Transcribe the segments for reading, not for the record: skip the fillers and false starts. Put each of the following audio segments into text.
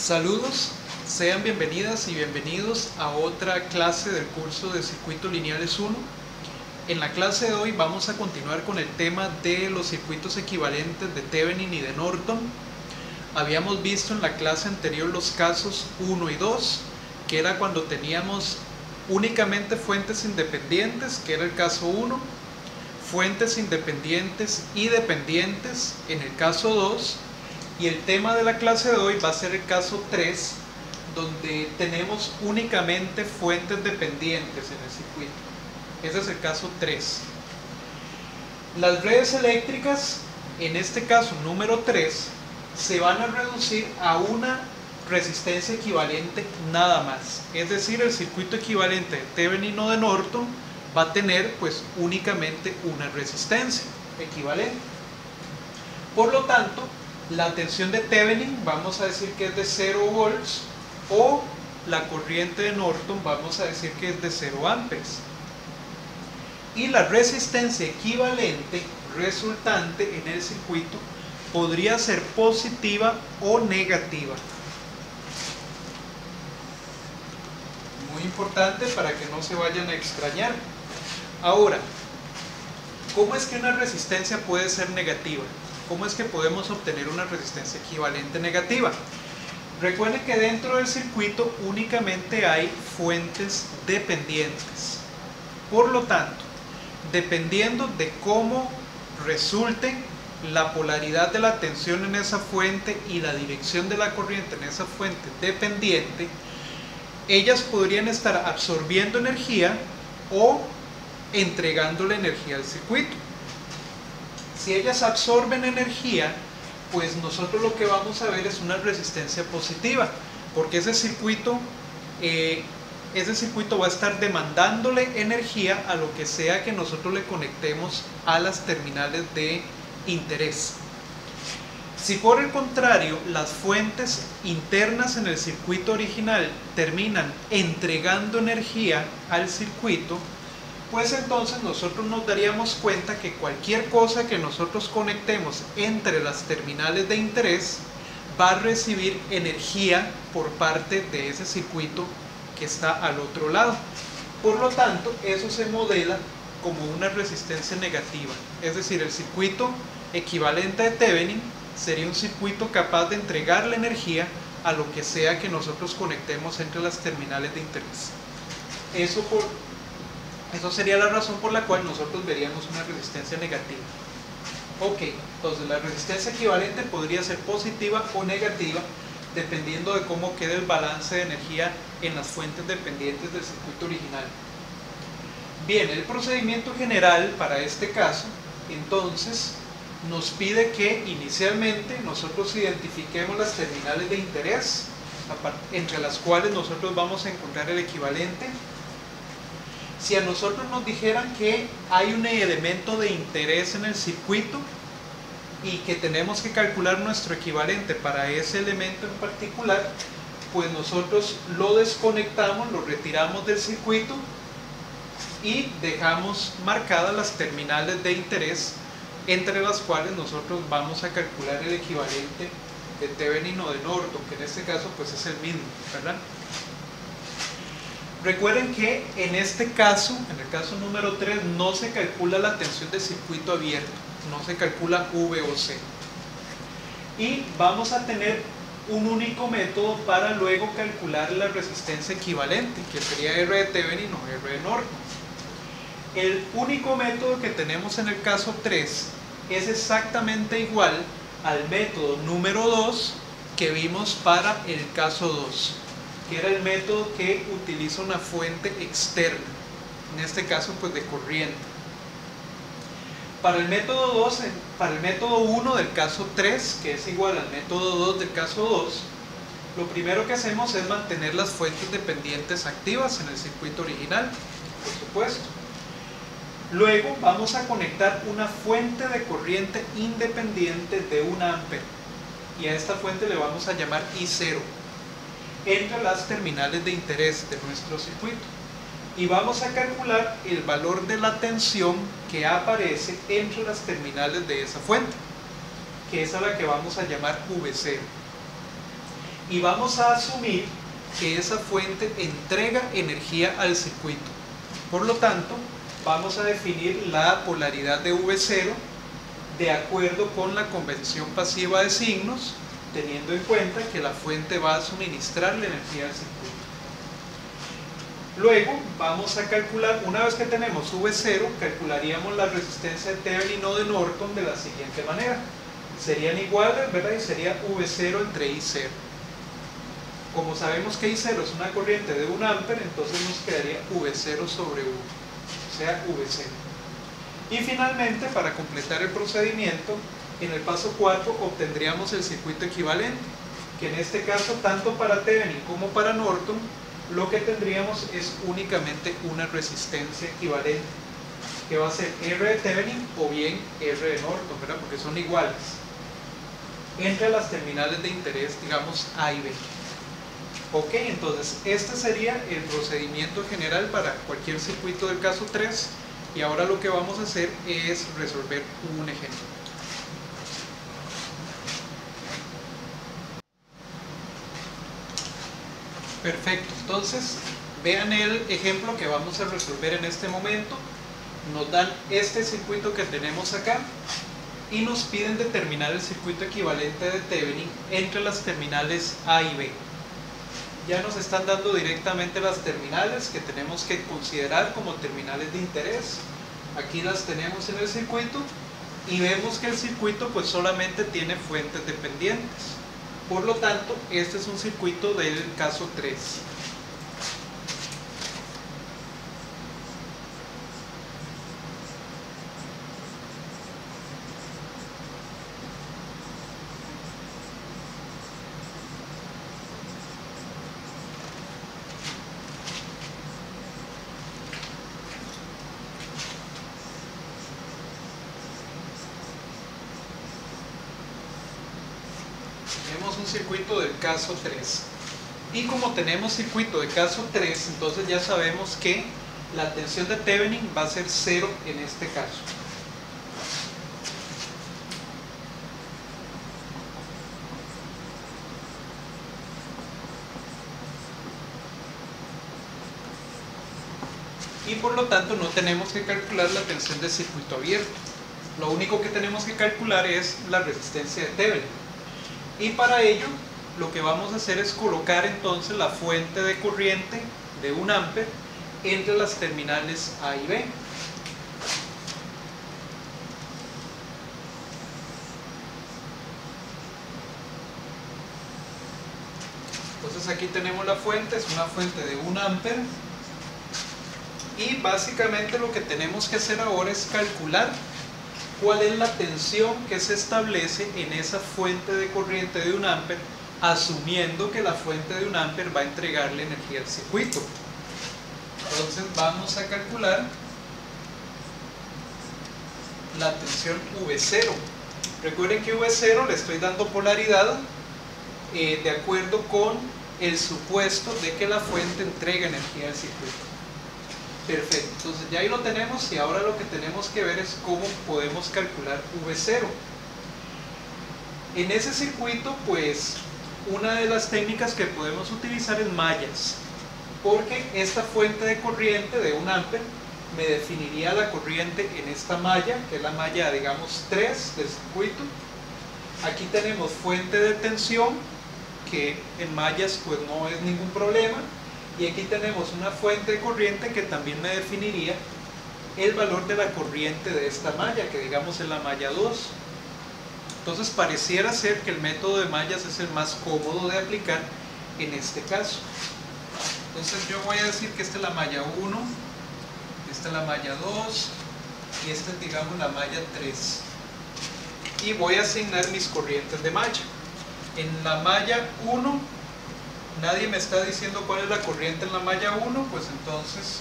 Saludos, sean bienvenidas y bienvenidos a otra clase del curso de Circuitos Lineales 1. En la clase de hoy vamos a continuar con el tema de los circuitos equivalentes de Thevenin y de Norton. Habíamos visto en la clase anterior los casos 1 y 2, que era cuando teníamos únicamente fuentes independientes, que era el caso 1, fuentes independientes y dependientes en el caso 2, y el tema de la clase de hoy va a ser el caso 3, donde tenemos únicamente fuentes dependientes en el circuito. Ese es el caso 3. Las redes eléctricas, en este caso número 3, se van a reducir a una resistencia equivalente nada más. Es decir, el circuito equivalente de Thevenin o de Norton va a tener pues únicamente una resistencia equivalente. Por lo tanto, la tensión de Thevenin vamos a decir que es de 0 volts, o la corriente de Norton vamos a decir que es de 0 amperes. Y la resistencia equivalente resultante en el circuito podría ser positiva o negativa. Muy importante para que no se vayan a extrañar. Ahora, ¿cómo es que una resistencia puede ser negativa? ¿Cómo es que podemos obtener una resistencia equivalente negativa? Recuerden que dentro del circuito únicamente hay fuentes dependientes. Por lo tanto, dependiendo de cómo resulte la polaridad de la tensión en esa fuente y la dirección de la corriente en esa fuente dependiente, ellas podrían estar absorbiendo energía o entregándole energía al circuito. Si ellas absorben energía, pues nosotros lo que vamos a ver es una resistencia positiva, porque ese circuito va a estar demandándole energía a lo que sea que nosotros le conectemos a las terminales de interés. Si por el contrario las fuentes internas en el circuito original terminan entregando energía al circuito, pues entonces nosotros nos daríamos cuenta que cualquier cosa que nosotros conectemos entre las terminales de interés va a recibir energía por parte de ese circuito que está al otro lado. Por lo tanto, eso se modela como una resistencia negativa. Es decir, el circuito equivalente de Thevenin sería un circuito capaz de entregarle energía a lo que sea que nosotros conectemos entre las terminales de interés. Eso sería la razón por la cual nosotros veríamos una resistencia negativa. Ok, entonces la resistencia equivalente podría ser positiva o negativa dependiendo de cómo quede el balance de energía en las fuentes dependientes del circuito original. Bien, el procedimiento general para este caso, entonces, nos pide que inicialmente nosotros identifiquemos las terminales de interés, entre las cuales nosotros vamos a encontrar el equivalente. Si a nosotros nos dijeran que hay un elemento de interés en el circuito y que tenemos que calcular nuestro equivalente para ese elemento en particular, pues nosotros lo desconectamos, lo retiramos del circuito y dejamos marcadas las terminales de interés entre las cuales nosotros vamos a calcular el equivalente de Thevenin o de Norton, que en este caso pues es el mismo, ¿verdad? Recuerden que en este caso, en el caso número 3, no se calcula la tensión de circuito abierto, no se calcula V o C. Y vamos a tener un único método para luego calcular la resistencia equivalente, que sería R de Thevenin o R de Norton. El único método que tenemos en el caso 3 es exactamente igual al método número 2 que vimos para el caso 2. Que era el método que utiliza una fuente externa, en este caso pues de corriente. Para el método 1 del caso 3, que es igual al método 2 del caso 2, lo primero que hacemos es mantener las fuentes dependientes activas en el circuito original, por supuesto. Luego vamos a conectar una fuente de corriente independiente de 1 ampere, y a esta fuente le vamos a llamar I0. Entre las terminales de interés de nuestro circuito, y vamos a calcular el valor de la tensión que aparece entre las terminales de esa fuente, que es a la que vamos a llamar V0. y vamos a asumir que esa fuente entrega energía al circuito. Por lo tanto, vamos a definir la polaridad de V0 de acuerdo con la convención pasiva de signos, teniendo en cuenta que la fuente va a suministrar la energía al circuito. Luego vamos a calcular, una vez que tenemos V0, calcularíamos la resistencia de Thevenin o de Norton de la siguiente manera. Serían iguales, ¿verdad? Y sería V0 entre I0. Como sabemos que I0 es una corriente de 1 ampere, entonces nos quedaría V0 sobre 1, o sea, V0. Y finalmente, para completar el procedimiento, en el paso 4 obtendríamos el circuito equivalente, que en este caso, tanto para Thevenin como para Norton, lo que tendríamos es únicamente una resistencia equivalente, que va a ser R de Thevenin o bien R de Norton, ¿verdad? Porque son iguales entre las terminales de interés, digamos A y B. Ok, entonces este sería el procedimiento general para cualquier circuito del caso 3, y ahora lo que vamos a hacer es resolver un ejemplo. Perfecto, entonces vean el ejemplo que vamos a resolver en este momento. Nos dan este circuito que tenemos acá y nos piden determinar el circuito equivalente de Thevenin entre las terminales A y B. Ya nos están dando directamente las terminales que tenemos que considerar como terminales de interés. Aquí las tenemos en el circuito y vemos que el circuito pues solamente tiene fuentes dependientes. Por lo tanto, este es un circuito del caso 3. Tenemos un circuito del caso 3. Y como tenemos circuito de caso 3, entonces ya sabemos que la tensión de Thevenin va a ser 0 en este caso. Y por lo tanto no tenemos que calcular la tensión de circuito abierto. Lo único que tenemos que calcular es la resistencia de Thevenin. Y para ello lo que vamos a hacer es colocar entonces la fuente de corriente de 1 ampere entre las terminales A y B. Entonces aquí tenemos la fuente, es una fuente de 1 ampere. Y básicamente lo que tenemos que hacer ahora es calcular cuál es la tensión que se establece en esa fuente de corriente de 1 ampere, asumiendo que la fuente de 1 ampere va a entregarle energía al circuito. Entonces vamos a calcular la tensión V0. Recuerden que V0 le estoy dando polaridad de acuerdo con el supuesto de que la fuente entrega energía al circuito. Perfecto, entonces ya ahí lo tenemos y ahora lo que tenemos que ver es cómo podemos calcular V0. En ese circuito, pues, una de las técnicas que podemos utilizar es mallas, porque esta fuente de corriente de 1 ampere me definiría la corriente en esta malla, que es la malla, digamos, 3 del circuito. Aquí tenemos fuente de tensión, que en mallas pues no es ningún problema. Y aquí tenemos una fuente de corriente que también me definiría el valor de la corriente de esta malla, que digamos es la malla 2. Entonces pareciera ser que el método de mallas es el más cómodo de aplicar en este caso. Entonces yo voy a decir que esta es la malla 1, esta es la malla 2 y esta es, digamos, la malla 3. Y voy a asignar mis corrientes de malla. En la malla 1 nadie me está diciendo cuál es la corriente en la malla 1, pues entonces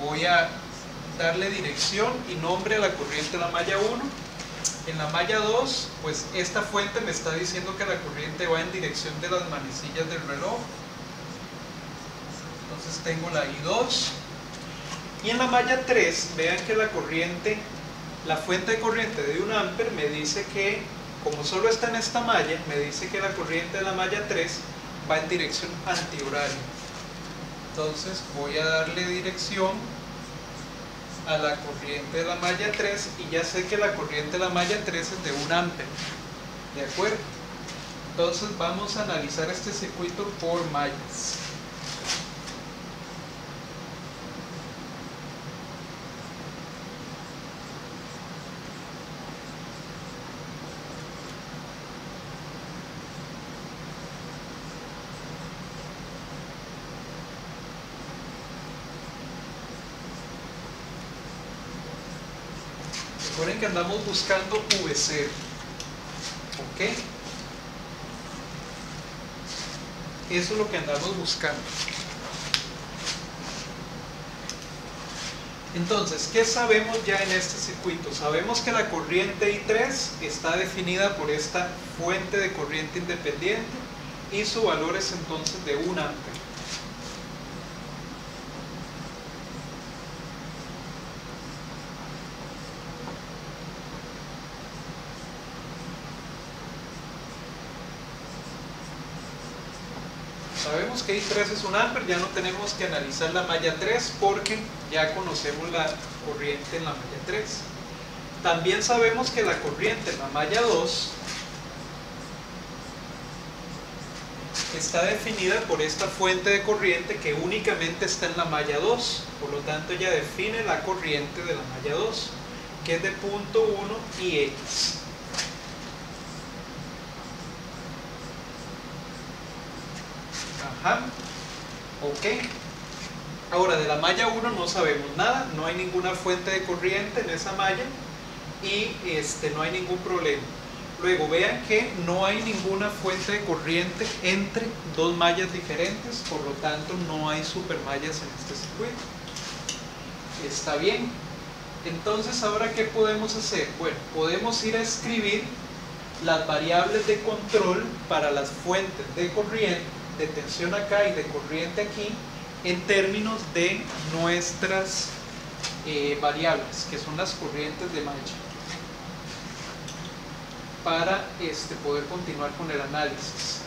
voy a darle dirección y nombre a la corriente de la malla 1. En la malla 2, pues esta fuente me está diciendo que la corriente va en dirección de las manecillas del reloj. Entonces tengo la I2. Y en la malla 3, vean que la corriente, la fuente de corriente de 1 ampere me dice que como solo está en esta malla, me dice que la corriente de la malla 3 va en dirección antihoraria. Entonces voy a darle dirección a la corriente de la malla 3 y ya sé que la corriente de la malla 3 es de 1 ampere. ¿De acuerdo? Entonces vamos a analizar este circuito por mallas. Recuerden que andamos buscando V0. ¿Ok? Eso es lo que andamos buscando. Entonces, ¿qué sabemos ya en este circuito? Sabemos que la corriente I3 está definida por esta fuente de corriente independiente y su valor es entonces de 1 ampere. Sabemos que I3 es 1 ampere, ya no tenemos que analizar la malla 3 porque ya conocemos la corriente en la malla 3. También sabemos que la corriente en la malla 2 está definida por esta fuente de corriente que únicamente está en la malla 2, por lo tanto ya define la corriente de la malla 2, que es de punto 1 IX. Ajá. Ok. Ahora de la malla 1 no sabemos nada, no hay ninguna fuente de corriente en esa malla y no hay ningún problema. Luego vean que no hay ninguna fuente de corriente entre dos mallas diferentes, por lo tanto no hay supermallas en este circuito. Está bien. Entonces ahora ¿qué podemos hacer? Bueno, podemos ir a escribir las variables de control para las fuentes de corriente, de tensión acá y de corriente aquí, en términos de nuestras variables, que son las corrientes de malla, para poder continuar con el análisis.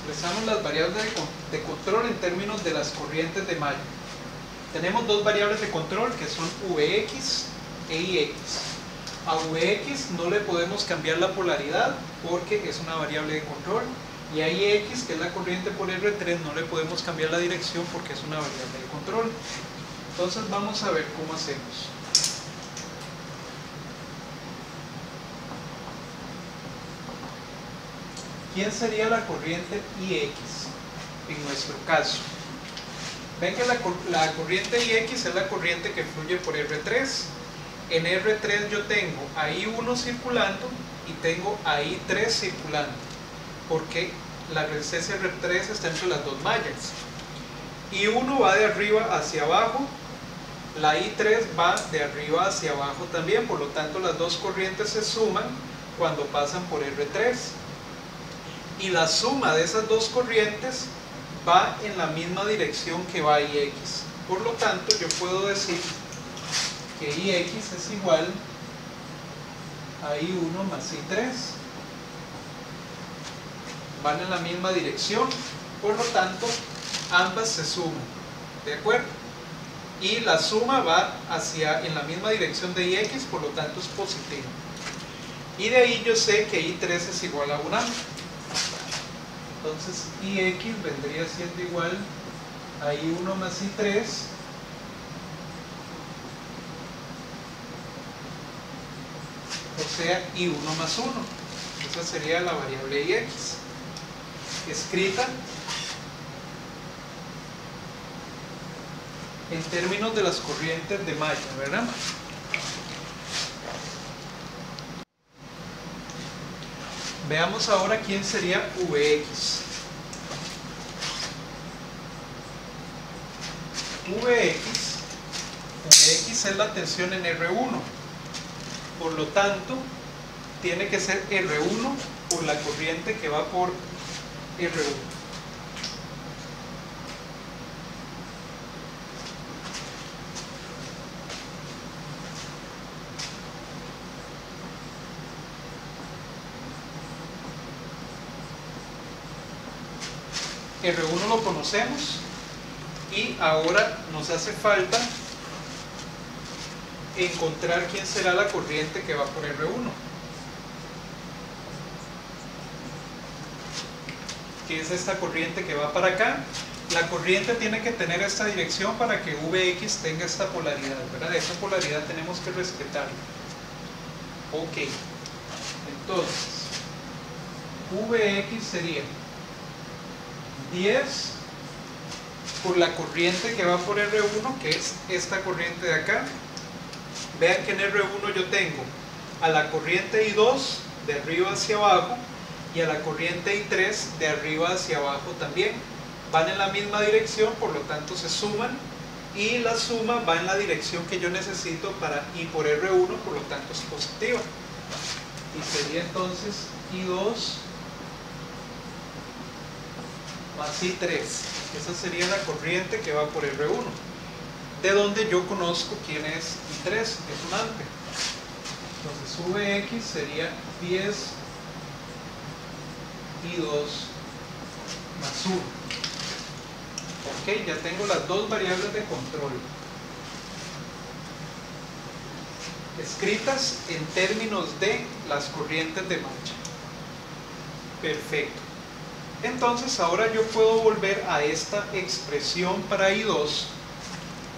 Expresamos las variables de control en términos de las corrientes de malla. Tenemos dos variables de control que son Vx e Ix. A Vx no le podemos cambiar la polaridad porque es una variable de control, y a Ix, que es la corriente por R3, no le podemos cambiar la dirección porque es una variable de control. Entonces vamos a ver cómo hacemos. ¿Quién sería la corriente IX en nuestro caso? Ven que la corriente IX es la corriente que fluye por R3. En R3 yo tengo a I1 circulando y tengo a I3 circulando, porque la resistencia R3 está entre las dos mallas. I1 va de arriba hacia abajo, la I3 va de arriba hacia abajo también, por lo tanto las dos corrientes se suman cuando pasan por R3. Y la suma de esas dos corrientes va en la misma dirección que va IX. Por lo tanto, yo puedo decir que IX es igual a I1 más I3. Van en la misma dirección, por lo tanto, ambas se suman. ¿De acuerdo? Y la suma va en la misma dirección de IX, por lo tanto es positiva. Y de ahí yo sé que I3 es igual a 1 ampere. Entonces IX vendría siendo igual a I1 más I3 o sea I1 más 1. Esa sería la variable IX escrita en términos de las corrientes de malla, ¿verdad? Veamos ahora quién sería Vx. Vx es la tensión en R1, por lo tanto tiene que ser R1 por la corriente que va por R1. R1 lo conocemos y ahora nos hace falta encontrar quién será la corriente que va por R1, que es esta corriente que va para acá. La corriente tiene que tener esta dirección para que Vx tenga esta polaridad, ¿verdad? Esa polaridad tenemos que respetarla. Ok, entonces Vx sería 10 por la corriente que va por R1, que es esta corriente de acá. Vean que en R1 yo tengo a la corriente I2 de arriba hacia abajo y a la corriente I3 de arriba hacia abajo también. Van en la misma dirección, por lo tanto se suman, y la suma va en la dirección que yo necesito para I por R1, por lo tanto es positiva. Y sería entonces I2 más I3. Esa sería la corriente que va por R1, de donde yo conozco quién es I3, que es un ampere. Entonces Vx sería 10 I2 más 1. Ok, ya tengo las dos variables de control escritas en términos de las corrientes de marcha. Perfecto. Entonces ahora yo puedo volver a esta expresión para I2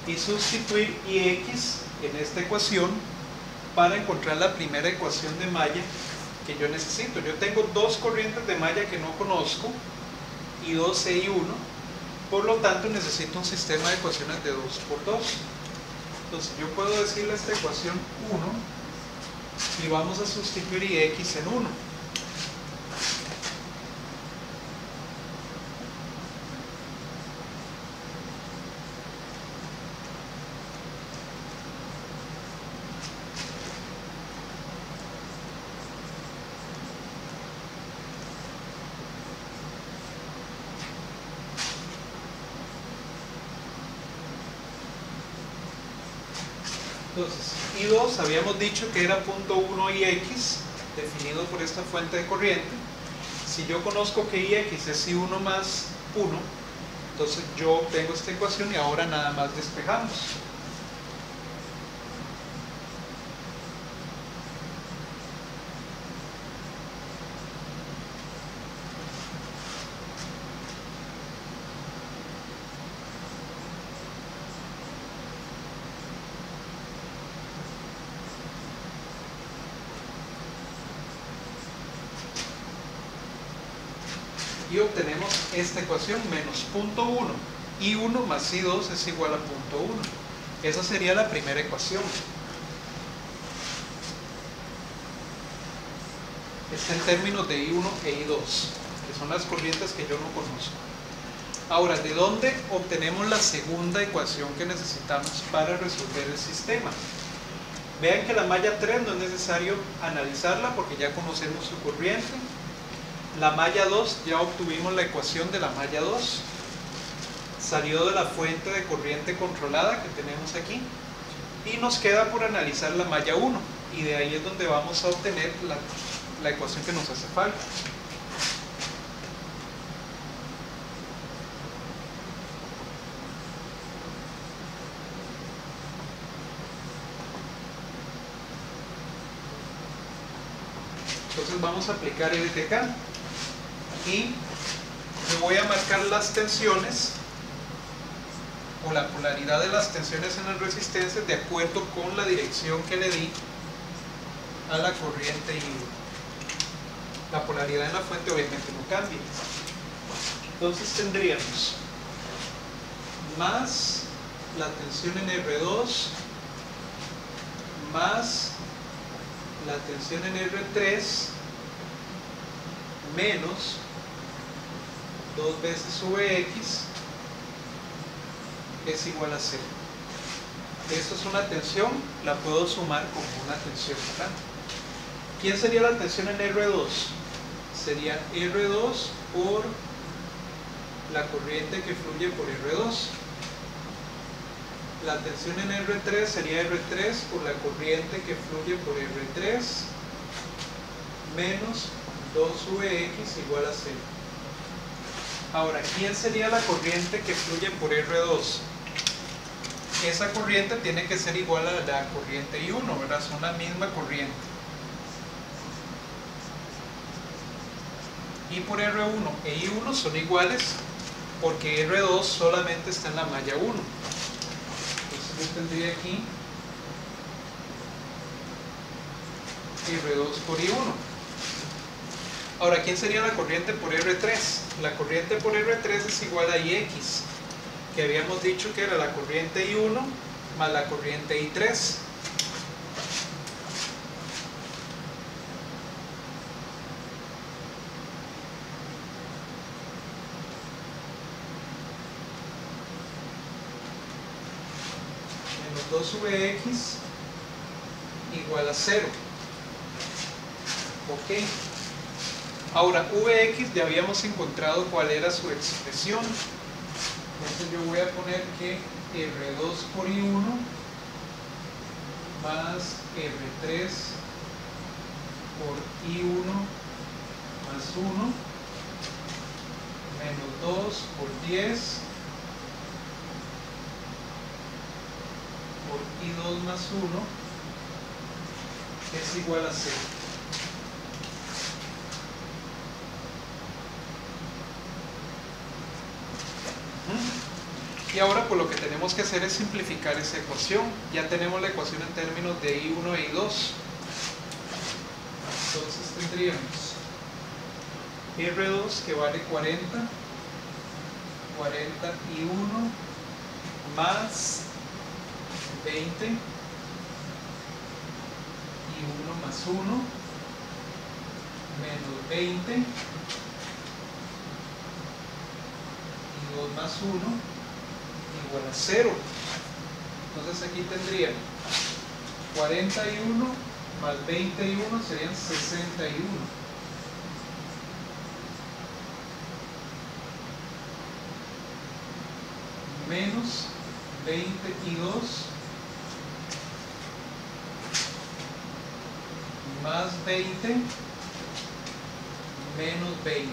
y sustituir Ix en esta ecuación para encontrar la primera ecuación de malla que yo necesito. Yo tengo dos corrientes de malla que no conozco, I2 e I1, por lo tanto necesito un sistema de ecuaciones de 2 por 2. Entonces yo puedo decirle a esta ecuación 1 y vamos a sustituir Ix en 1. Entonces, I2 habíamos dicho que era 0.1 Ix, definido por esta fuente de corriente. Si yo conozco que Ix es I1 más 1, entonces yo obtengo esta ecuación y ahora nada más despejamos. Y obtenemos esta ecuación, menos 0.1. I1 más I2 es igual a 0.1. Esa sería la primera ecuación. Está en términos de I1 e I2, que son las corrientes que yo no conozco. Ahora, ¿de dónde obtenemos la segunda ecuación que necesitamos para resolver el sistema? Vean que la malla 3 no es necesario analizarla porque ya conocemos su corriente. La malla 2, ya obtuvimos la ecuación de la malla 2. Salió de la fuente de corriente controlada que tenemos aquí. Y nos queda por analizar la malla 1. Y de ahí es donde vamos a obtener la ecuación que nos hace falta. Entonces vamos a aplicar el ETK. Y yo voy a marcar las tensiones o la polaridad de las tensiones en las resistencias de acuerdo con la dirección que le di a la corriente I1. La polaridad en la fuente obviamente no cambia. Entonces tendríamos más la tensión en R2 más la tensión en R3 menos 2 veces Vx es igual a 0. Esto es una tensión, la puedo sumar como una tensión, ¿verdad? ¿Quién sería la tensión en R2? Sería R2 por la corriente que fluye por R2. La tensión en R3 sería R3 por la corriente que fluye por R3 menos 2Vx igual a 0. Ahora, ¿quién sería la corriente que fluye por R2? Esa corriente tiene que ser igual a la corriente I1, ¿verdad? Son la misma corriente. Y por R1 e I1 son iguales porque R2 solamente está en la malla 1. Entonces yo tendría aquí R2 por I1. Ahora, ¿quién sería la corriente por R3? La corriente por R3 es igual a Ix, que habíamos dicho que era la corriente I1 más la corriente I3. Menos 2Vx igual a 0. Ok. Ahora, Vx ya habíamos encontrado cuál era su expresión. Entonces yo voy a poner que R2 por I1 más R3 por I1 más 1 menos 2 por 10 por I2 más 1 es igual a 0. Y ahora pues lo que tenemos que hacer es simplificar esa ecuación. Ya tenemos la ecuación en términos de I1 e I2. Entonces tendríamos R2 que vale 40, 40 I1 más 20 I1 más 1 menos 20 I2 más 1 igual a 0. Entonces aquí tendría 41 más 21 serían 61 menos 22 más 20 menos 20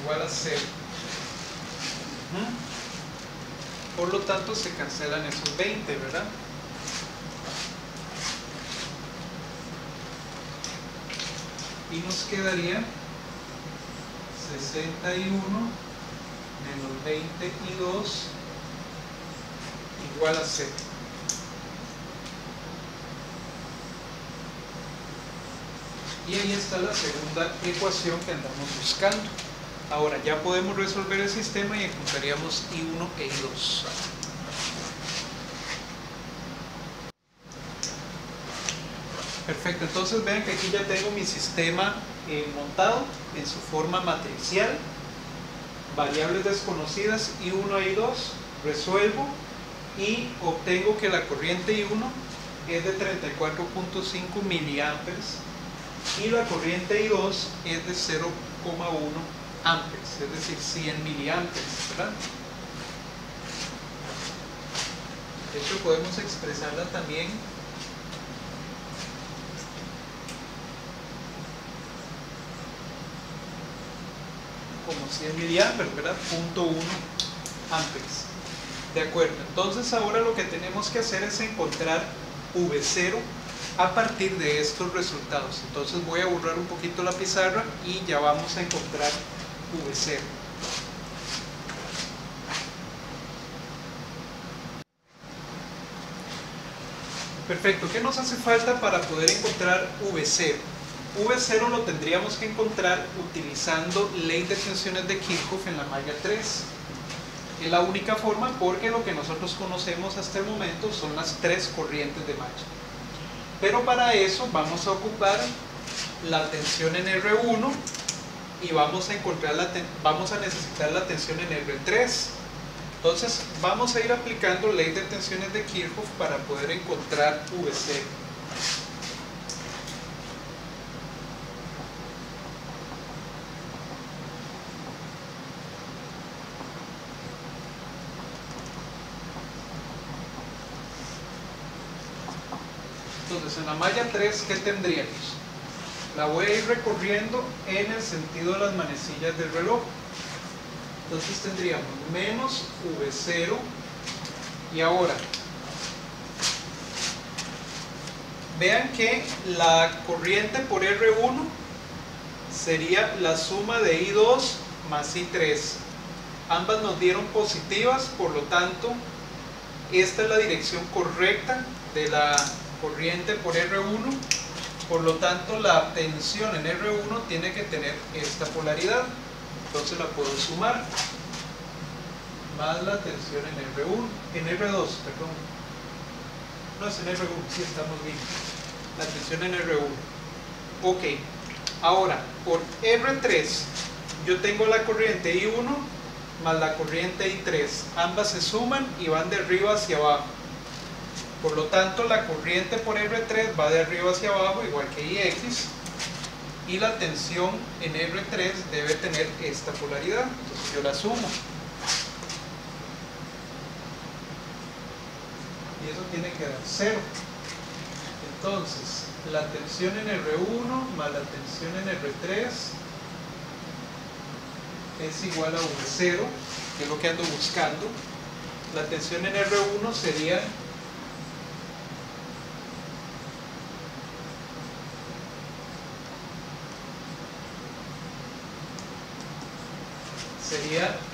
igual a 0. Por lo tanto se cancelan esos 20, ¿verdad? Y nos quedaría 61 menos 22 igual a 0. Y ahí está la segunda ecuación que andamos buscando. Ahora ya podemos resolver el sistema y encontraríamos I1 e I2. Perfecto, entonces vean que aquí ya tengo mi sistema montado en su forma matricial. Variables desconocidas I1 e I2, resuelvo y obtengo que la corriente I1 es de 34.5 miliamperes y la corriente I2 es de 0,1 amperes, es decir, 100 miliamperes, ¿verdad? De hecho podemos expresarla también como 100 miliamperes, ¿verdad? 0,1 amperes. De acuerdo, entonces ahora lo que tenemos que hacer es encontrar V0 a partir de estos resultados. Entonces voy a borrar un poquito la pizarra y ya vamos a encontrar V0. Perfecto, ¿qué nos hace falta para poder encontrar V0? V0 lo tendríamos que encontrar utilizando ley de tensiones de Kirchhoff en la malla 3. Es la única forma porque lo que nosotros conocemos hasta el momento son las 3 corrientes de malla. Pero para eso vamos a ocupar la tensión en R1 y vamos a necesitar la tensión en R3. Entonces vamos a ir aplicando ley de tensiones de Kirchhoff para poder encontrar V0. Entonces en la malla 3, ¿qué tendríamos? La voy a ir recorriendo en el sentido de las manecillas del reloj. Entonces tendríamos menos V0 y ahora vean que la corriente por R1 sería la suma de I2 más I3. Ambas nos dieron positivas, por lo tanto esta es la dirección correcta de la corriente por R1. Por lo tanto la tensión en R1 tiene que tener esta polaridad. Entonces la puedo sumar más la tensión en R2, perdón. No es en R1, sí estamos bien. La tensión en R1. Ok, ahora por R3 yo tengo la corriente I1 más la corriente I3. Ambas se suman y van de arriba hacia abajo. Por lo tanto la corriente por R3 va de arriba hacia abajo igual que IX. Y la tensión en R3 debe tener esta polaridad. Entonces yo la sumo. Y eso tiene que dar 0. Entonces, la tensión en R1 más la tensión en R3 es igual a V0, que es lo que ando buscando. La tensión en R1 sería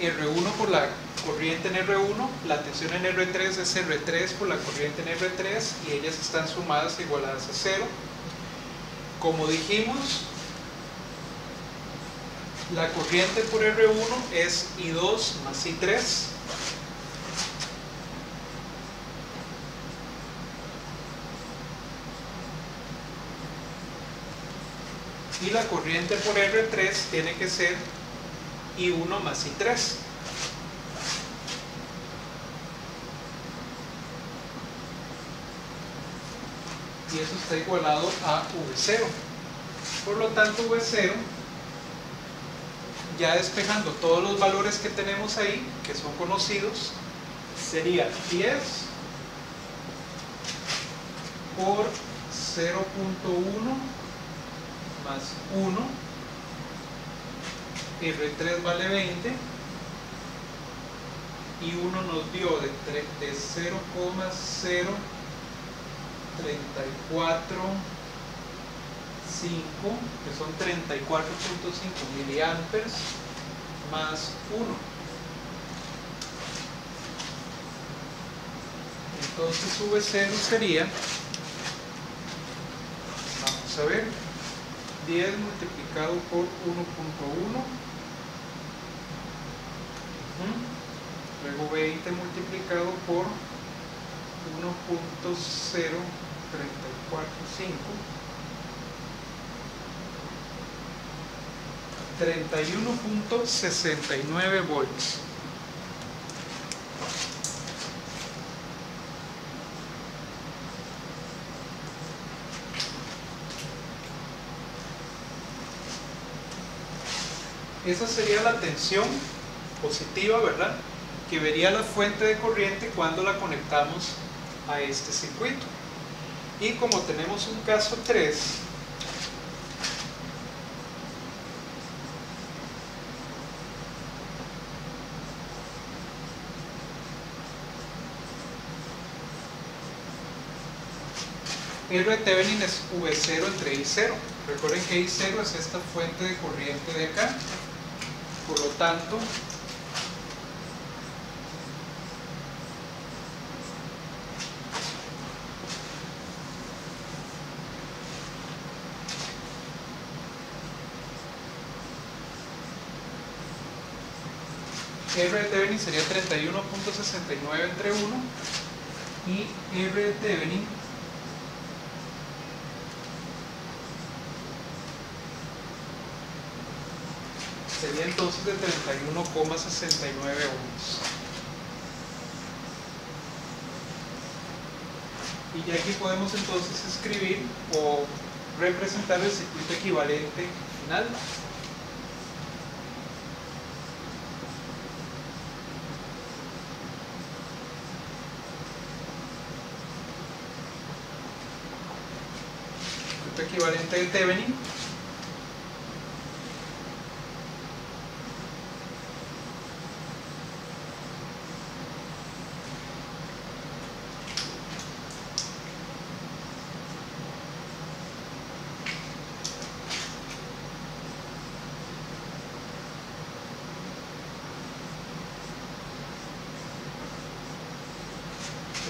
R1 por la corriente en R1, la tensión en R3 es R3 por la corriente en R3 y ellas están sumadas igualadas a 0. Como dijimos, la corriente por R1 es I2 más I3. Y la corriente por R3 tiene que ser I1 más I3. Y eso está igualado a V0. Por lo tanto, V0, ya despejando todos los valores que tenemos ahí, que son conocidos, sería 10 por 0.1 más 1. R3 vale 20 y 1 nos dio de 0,034,5, que son 34.5 miliamperes más 1. Entonces V0 sería, vamos a ver, 10 multiplicado por 1.1, luego 20 multiplicado por 1.0345, 31.69 volts. Esa sería la tensión positiva, ¿verdad?, que vería la fuente de corriente cuando la conectamos a este circuito. Y como tenemos un caso 3, R Thevenin es V0 entre I0. Recuerden que I0 es esta fuente de corriente de acá. Por lo tanto, R Thevenin sería 31.69 entre 1 y R Thevenin sería entonces de 31,69 ohms. Y ya aquí podemos entonces escribir o representar el circuito equivalente final. Circuito equivalente de Thevenin.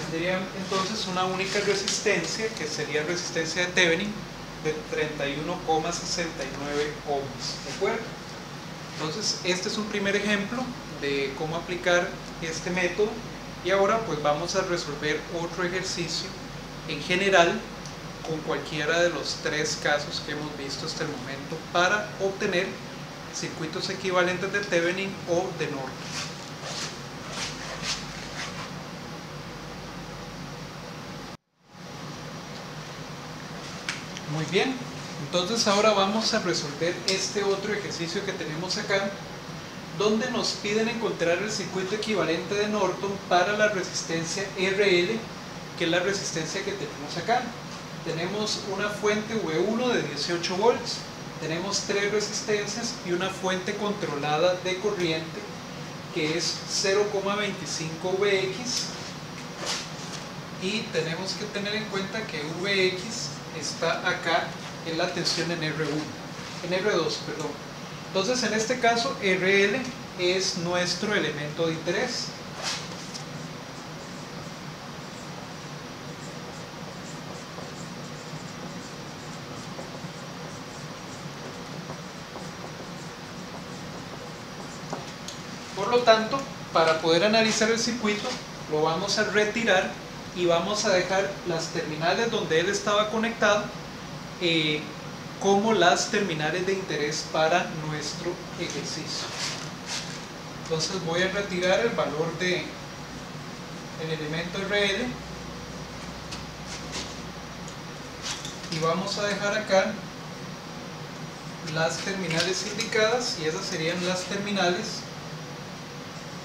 Tendría entonces una única resistencia, que sería resistencia de Thevenin, de 31,69 ohms. ¿De acuerdo? Entonces, este es un primer ejemplo de cómo aplicar este método. Y ahora pues vamos a resolver otro ejercicio en general con cualquiera de los tres casos que hemos visto hasta el momento para obtener circuitos equivalentes de Thevenin o de Norton. Muy bien, entonces ahora vamos a resolver este otro ejercicio que tenemos acá, donde nos piden encontrar el circuito equivalente de Norton para la resistencia RL, que es la resistencia que tenemos acá. Tenemos una fuente V1 de 18 volts, tenemos tres resistencias y una fuente controlada de corriente que es 0,25 Vx, y tenemos que tener en cuenta que Vx está acá en la tensión en R2, perdón. Entonces en este caso RL es nuestro elemento de interés. Por lo tanto, para poder analizar el circuito, lo vamos a retirar y vamos a dejar las terminales donde él estaba conectado como las terminales de interés para nuestro ejercicio. Entonces voy a retirar el valor del elemento RL y vamos a dejar acá las terminales indicadas, y esas serían las terminales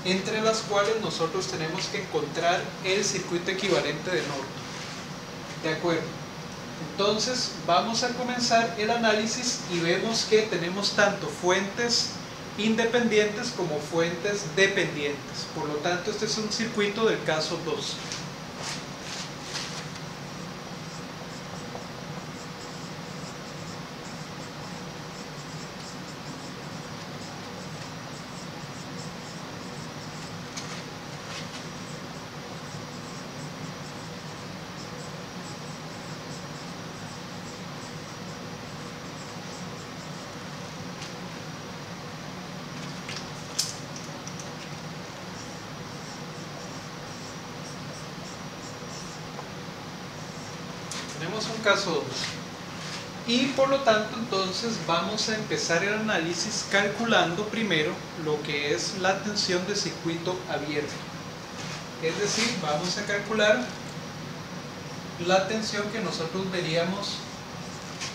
entre las cuales nosotros tenemos que encontrar el circuito equivalente de Norton. ¿De acuerdo? Entonces vamos a comenzar el análisis y vemos que tenemos tanto fuentes independientes como fuentes dependientes. Por lo tanto, este es un circuito del caso 2. Tenemos un caso 2 y por lo tanto entonces vamos a empezar el análisis calculando primero lo que es la tensión de circuito abierto. Es decir, vamos a calcular la tensión que nosotros veríamos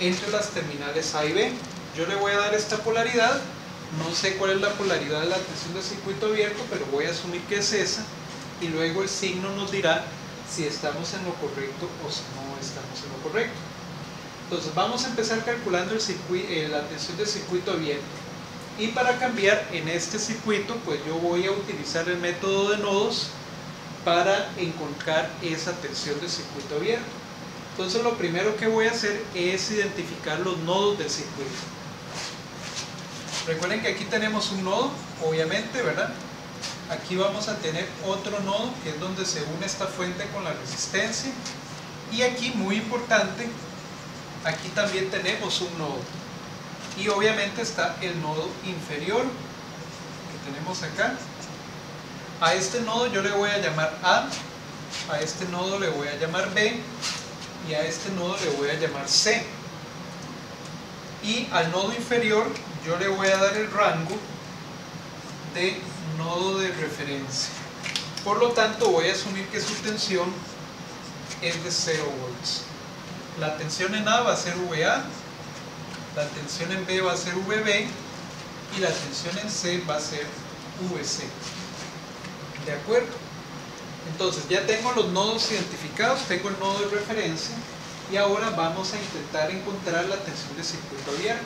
entre las terminales A y B. Yo le voy a dar esta polaridad, no sé cuál es la polaridad de la tensión de circuito abierto, pero voy a asumir que es esa, y luego el signo nos dirá si estamos en lo correcto o si no estamos en lo correcto. Entonces vamos a empezar calculando la tensión de circuito abierto, y para cambiar en este circuito pues yo voy a utilizar el método de nodos para encontrar esa tensión de circuito abierto. Entonces lo primero que voy a hacer es identificar los nodos del circuito. Recuerden que aquí tenemos un nodo, obviamente, ¿verdad? Aquí vamos a tener otro nodo que es donde se une esta fuente con la resistencia, y aquí, muy importante, aquí también tenemos un nodo, y obviamente está el nodo inferior que tenemos acá. A este nodo yo le voy a llamar A este nodo le voy a llamar B, y a este nodo le voy a llamar C, y al nodo inferior yo le voy a dar el rango de nodo de referencia. Por lo tanto, voy a asumir que su tensión es de 0 volts. La tensión en A va a ser VA, la tensión en B va a ser VB y la tensión en C va a ser VC. ¿De acuerdo? Entonces ya tengo los nodos identificados, tengo el nodo de referencia y ahora vamos a intentar encontrar la tensión de circuito abierto.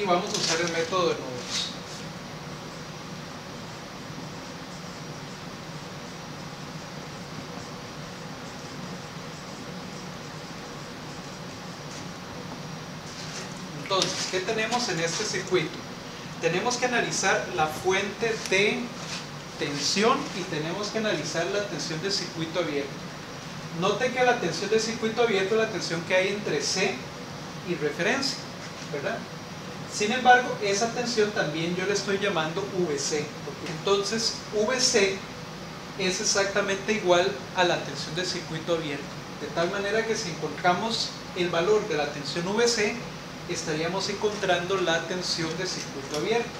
Y vamos a usar el método de nodos. Entonces, ¿qué tenemos en este circuito? Tenemos que analizar la fuente de tensión y tenemos que analizar la tensión de circuito abierto. Noten que la tensión de circuito abierto es la tensión que hay entre C y referencia, ¿verdad? Sin embargo, esa tensión también yo le estoy llamando VC. Entonces, VC es exactamente igual a la tensión de circuito abierto. De tal manera que si encontramos el valor de la tensión VC, estaríamos encontrando la tensión de circuito abierto.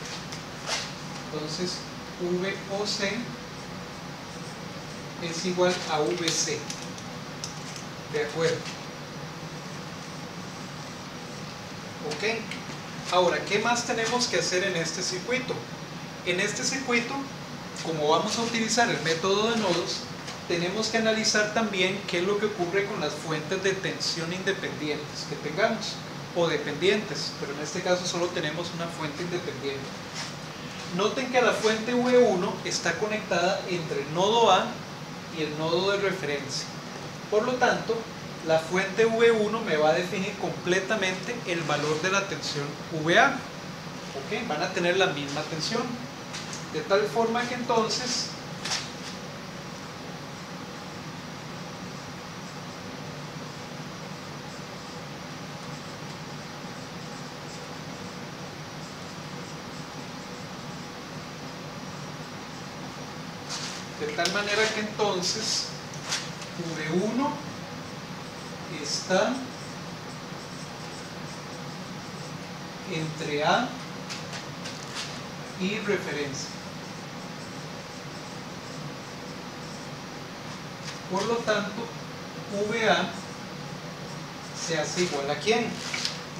Entonces, VOC es igual a VC. ¿De acuerdo? Ok. Ahora, ¿qué más tenemos que hacer en este circuito? En este circuito, como vamos a utilizar el método de nodos, tenemos que analizar también qué es lo que ocurre con las fuentes de tensión independientes que tengamos, o dependientes, pero en este caso solo tenemos una fuente independiente. Noten que la fuente V1 está conectada entre el nodo A y el nodo de referencia. Por lo tanto, la fuente V1 me va a definir completamente el valor de la tensión VA. ¿Okay? Van a tener la misma tensión. De tal forma que entonces V1 está entre A y referencia. Por lo tanto, VA se hace igual a ¿quién?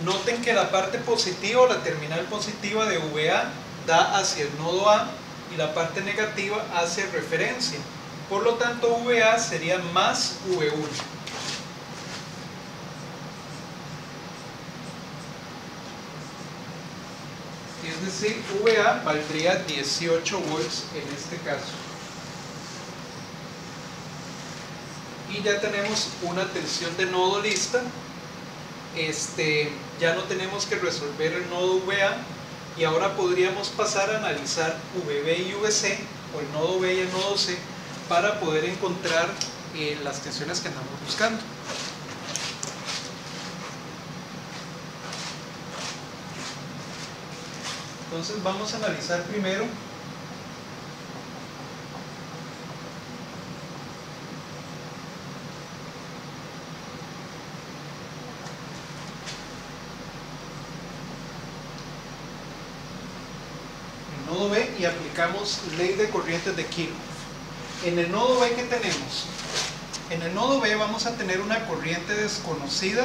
Noten que la parte positiva o la terminal positiva de VA da hacia el nodo A y la parte negativa hacia referencia. Por lo tanto, VA sería más V1. Es decir, VA valdría 18 volts en este caso. Y ya tenemos una tensión de nodo lista. Ya no tenemos que resolver el nodo VA y ahora podríamos pasar a analizar VB y VC, o el nodo B y el nodo C, para poder encontrar las tensiones que andamos buscando. Entonces vamos a analizar primero el nodo B y aplicamos ley de corrientes de Kirchhoff. En el nodo B, ¿qué tenemos? En el nodo B vamos a tener una corriente desconocida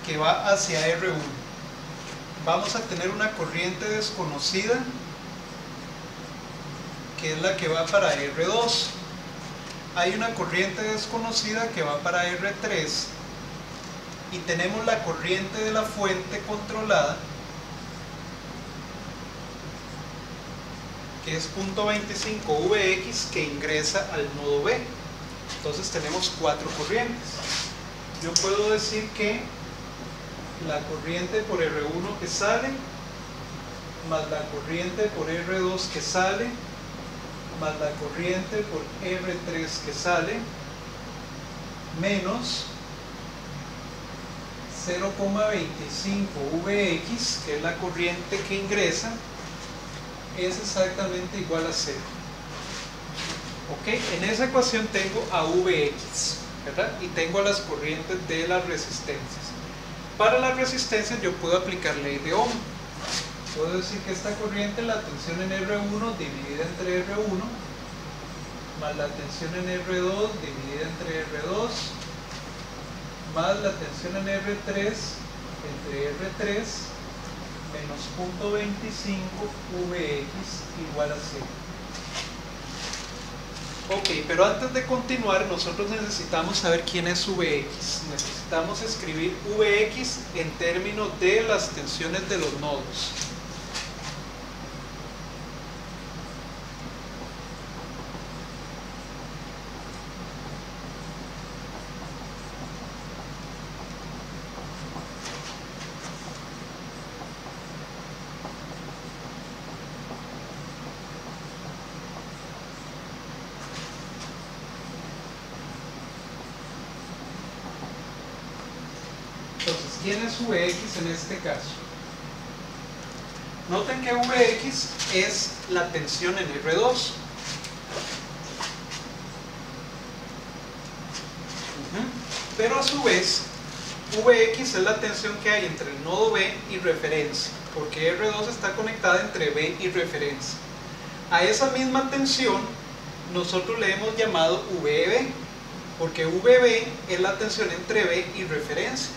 que va hacia R1. Vamos a tener una corriente desconocida que es la que va para R2. Hay una corriente desconocida que va para R3 y tenemos la corriente de la fuente controlada, que es 0.25 Vx, que ingresa al nodo B. Entonces tenemos 4 corrientes. Yo puedo decir que la corriente por R1 que sale, más la corriente por R2 que sale, más la corriente por R3 que sale, menos 0,25 Vx, que es la corriente que ingresa, es exactamente igual a 0. ¿Ok? En esa ecuación tengo a Vx, ¿verdad? Y tengo las corrientes de las resistencias. Para las resistencias yo puedo aplicar ley de Ohm. Puedo decir que esta corriente, la tensión en R1 dividida entre R1, más la tensión en R2 dividida entre R2, más la tensión en R3 entre R3, menos 0,25 Vx igual a 0. Ok, pero antes de continuar, nosotros necesitamos saber quién es Vx. Necesitamos escribir Vx en términos de las tensiones de los nodos. Entonces, ¿quién es Vx en este caso? Noten que Vx es la tensión en R2. Pero a su vez, Vx es la tensión que hay entre el nodo B y referencia, porque R2 está conectada entre B y referencia. A esa misma tensión nosotros le hemos llamado VB, porque VB es la tensión entre B y referencia.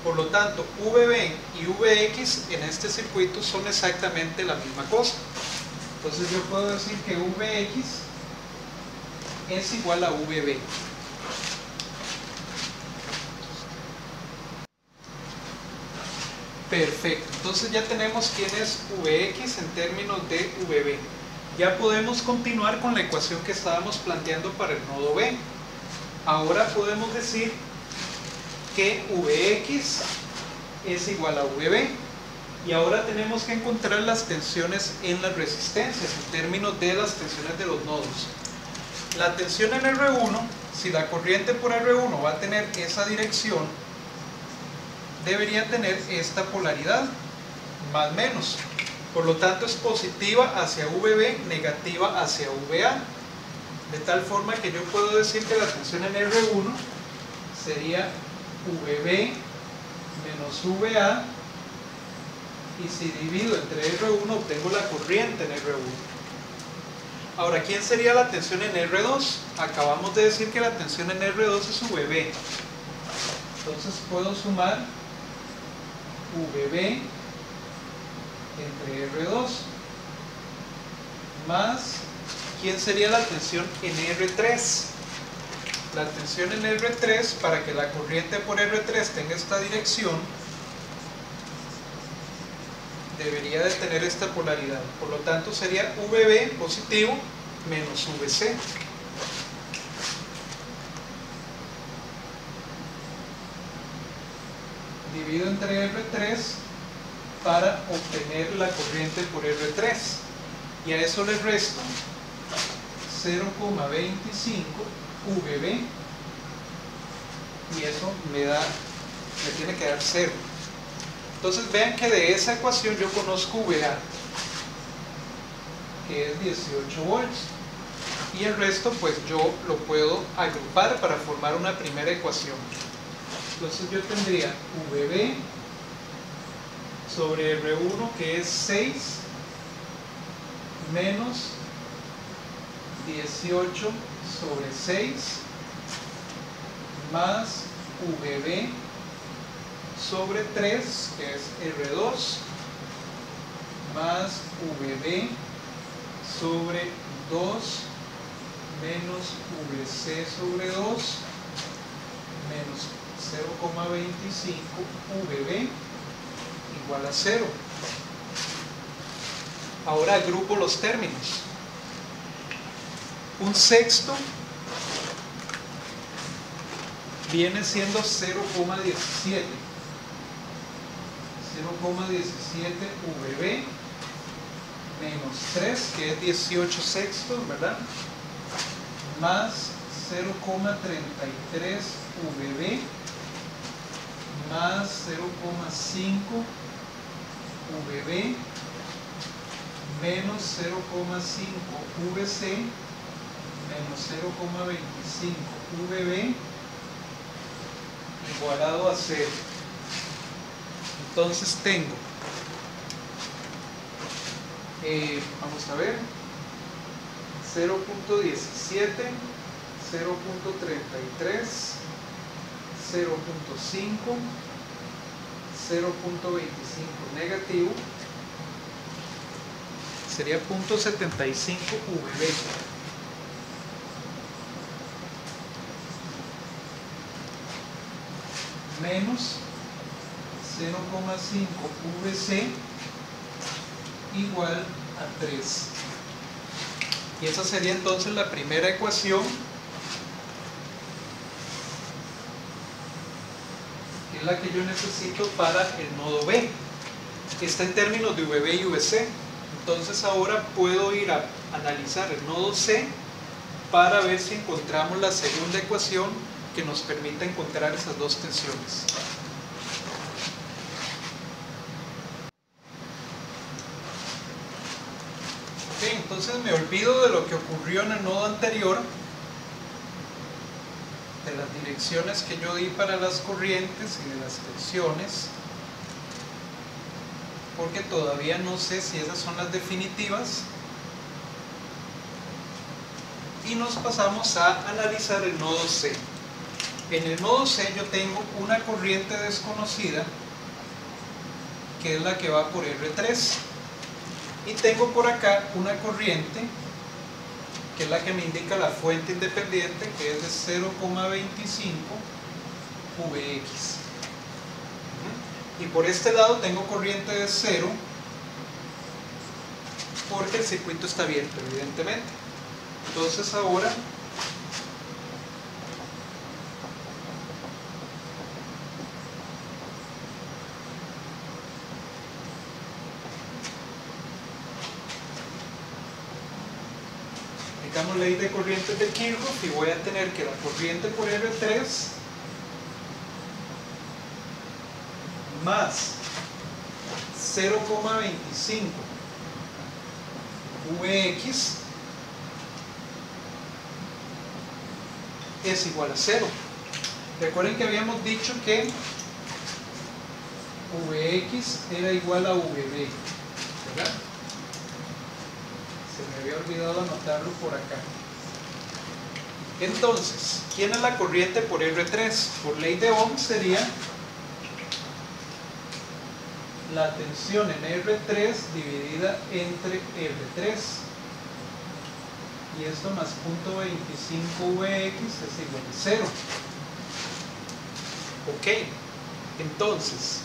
Por lo tanto, VB y Vx en este circuito son exactamente la misma cosa. Entonces yo puedo decir que Vx es igual a VB. Perfecto, entonces ya tenemos quién es Vx en términos de VB. Ya podemos continuar con la ecuación que estábamos planteando para el nodo B. Ahora podemos decir que Vx es igual a VB. Y ahora tenemos que encontrar las tensiones en las resistencias, en términos de las tensiones de los nodos. La tensión en R1, si la corriente por R1 va a tener esa dirección, debería tener esta polaridad, más menos. Por lo tanto es positiva hacia VB, negativa hacia VA. De tal forma que yo puedo decir que la tensión en R1 sería VB menos VA, y si divido entre R1 obtengo la corriente en R1. Ahora, ¿quién sería la tensión en R2? Acabamos de decir que la tensión en R2 es VB. Entonces puedo sumar VB entre R2 más, ¿quién sería la tensión en R3? La tensión en R3, para que la corriente por R3 tenga esta dirección, debería de tener esta polaridad. Por lo tanto sería VB positivo menos VC. Divido entre R3 para obtener la corriente por R3. Y a eso le resto 0,25 VB. Y eso me tiene que dar 0. Entonces vean que de esa ecuación yo conozco VA, que es 18 volts. Y el resto pues yo lo puedo agrupar para formar una primera ecuación. Entonces yo tendría VB sobre R1, que es 6, menos 18 sobre 6, más VB sobre 3, que es R2, más VB sobre 2, menos VC sobre 2, menos 0,25 VB igual a 0. Ahora agrupo los términos. Un sexto viene siendo 0,17 VB menos 3, que es 18 sextos, ¿verdad? Más 0,33 VB más 0,5 VB menos 0,5 VC menos 0,25 VB igualado a 0. Entonces tengo, vamos a ver, 0.17, 0.33, 0.5, 0.25 negativo, sería 0.75 VB. Menos 0,5 VC igual a 3. Y esa sería entonces la primera ecuación, que es la que yo necesito para el nodo B. Está en términos de VB y VC. Entonces ahora puedo ir a analizar el nodo C para ver si encontramos la segunda ecuación que nos permita encontrar esas dos tensiones. Ok, entonces me olvido de lo que ocurrió en el nodo anterior, de las direcciones que yo di para las corrientes y de las tensiones, porque todavía no sé si esas son las definitivas. Y nos pasamos a analizar el nodo C. En el nodo C yo tengo una corriente desconocida, que es la que va por R3. Y tengo por acá una corriente, que es la que me indica la fuente independiente, que es de 0,25 Vx. Y por este lado tengo corriente de 0, porque el circuito está abierto, evidentemente. Entonces ahora aplicamos ley de corrientes de Kirchhoff y voy a tener que la corriente por R3 más 0,25 Vx es igual a 0. Recuerden que habíamos dicho que Vx era igual a Vb, ¿verdad? Se me había olvidado anotarlo por acá. Entonces, ¿quién es la corriente por R3? Por ley de Ohm sería la tensión en R3 dividida entre R3. Y esto más 0.25 Vx es igual a 0. Ok, entonces,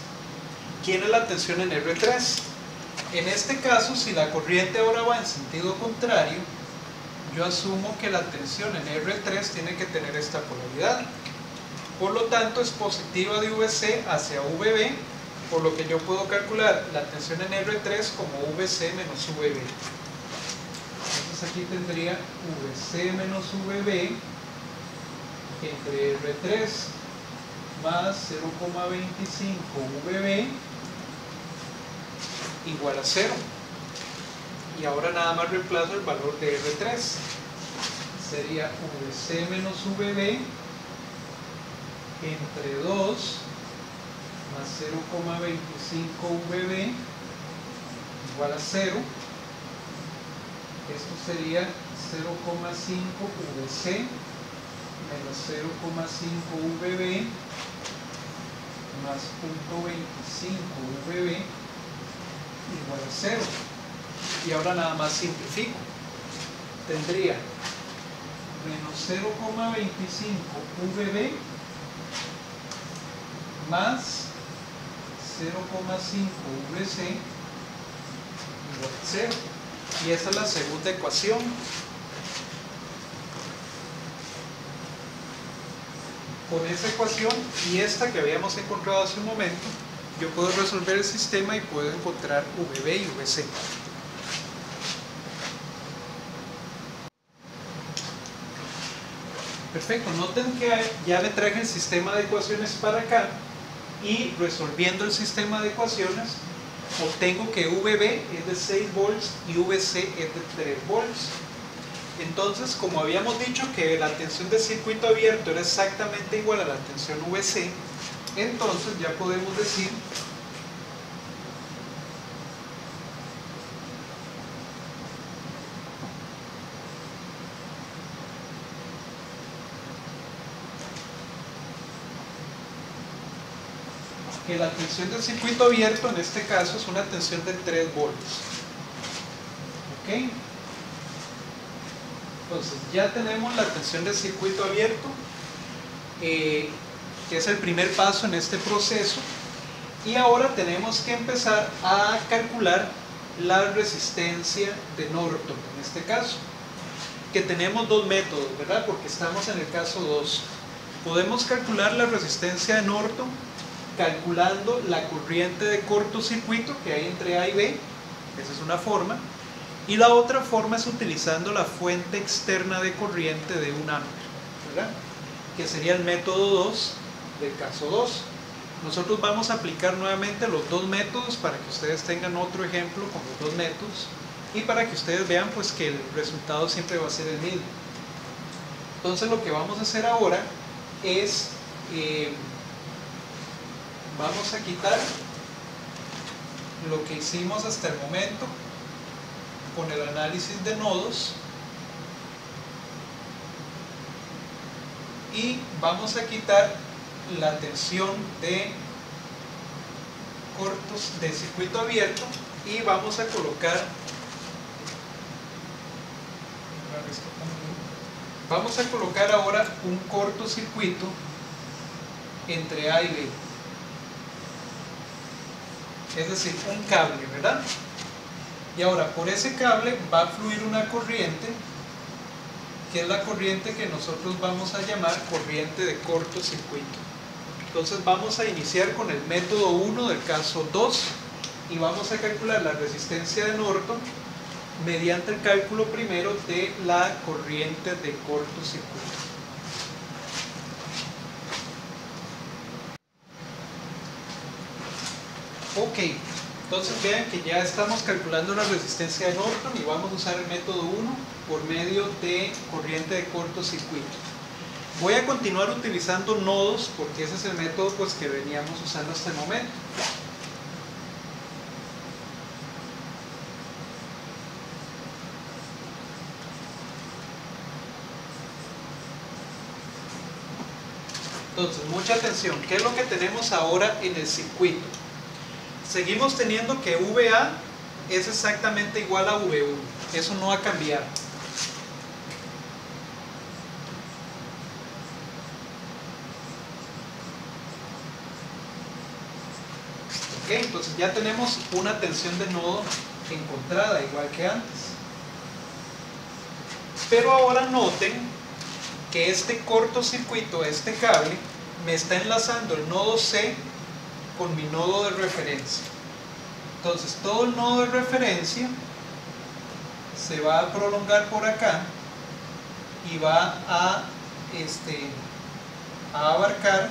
¿quién es la tensión en R3? En este caso, si la corriente ahora va en sentido contrario, yo asumo que la tensión en R3 tiene que tener esta polaridad. Por lo tanto, es positiva de VC hacia VB, por lo que yo puedo calcular la tensión en R3 como VC menos VB. Entonces aquí tendría VC menos VB entre R3 más 0,25 VB igual a 0. Y ahora nada más reemplazo el valor de R3. Sería VC menos VB entre 2 más 0,25 VB igual a 0. Esto sería 0,5 VC menos 0,5 VB más 0.25 VB igual a 0. Y ahora nada más simplifico. Tendría menos 0,25 VB más 0,5 VC igual a 0. Y esa es la segunda ecuación. Con esa ecuación y esta que habíamos encontrado hace un momento, yo puedo resolver el sistema y puedo encontrar VB y VC. Perfecto, noten que ya le traje el sistema de ecuaciones para acá y resolviendo el sistema de ecuaciones obtengo que VB es de 6 volts y VC es de 3 volts. Entonces, como habíamos dicho que la tensión de circuito abierto era exactamente igual a la tensión VC, entonces ya podemos decir que la tensión del circuito abierto en este caso es una tensión de 3 volts. ¿Ok? Entonces ya tenemos la tensión del circuito abierto, que es el primer paso en este proceso, y ahora tenemos que empezar a calcular la resistencia de Norton en este caso, que tenemos dos métodos, ¿verdad? Porque estamos en el caso 2. Podemos calcular la resistencia de Norton calculando la corriente de cortocircuito que hay entre A y B, esa es una forma, y la otra forma es utilizando la fuente externa de corriente de 1 ampere, ¿verdad? Que sería el método 2 del caso 2. Nosotros vamos a aplicar nuevamente los dos métodos para que ustedes tengan otro ejemplo con los dos métodos y para que ustedes vean pues que el resultado siempre va a ser el mismo. Entonces lo que vamos a hacer ahora es vamos a quitar lo que hicimos hasta el momento con el análisis de nodos y vamos a quitar la tensión de circuito abierto y vamos a colocar ahora un cortocircuito entre A y B, es decir, un cable, ¿verdad? Y ahora por ese cable va a fluir una corriente que es la corriente que nosotros vamos a llamar corriente de cortocircuito. Entonces vamos a iniciar con el método 1 del caso 2 y vamos a calcular la resistencia de Norton mediante el cálculo primero de la corriente de cortocircuito. Ok, entonces vean que ya estamos calculando la resistencia de Norton y vamos a usar el método 1 por medio de corriente de cortocircuito. Voy a continuar utilizando nodos porque ese es el método pues, que veníamos usando hasta el momento. Entonces, mucha atención, ¿qué es lo que tenemos ahora en el circuito? Seguimos teniendo que VA es exactamente igual a V1, eso no va a cambiar. Ok, entonces ya tenemos una tensión de nodo encontrada igual que antes. Pero ahora noten que este cortocircuito, este cable, me está enlazando el nodo C con mi nodo de referencia. Entonces todo el nodo de referencia se va a prolongar por acá y va a abarcar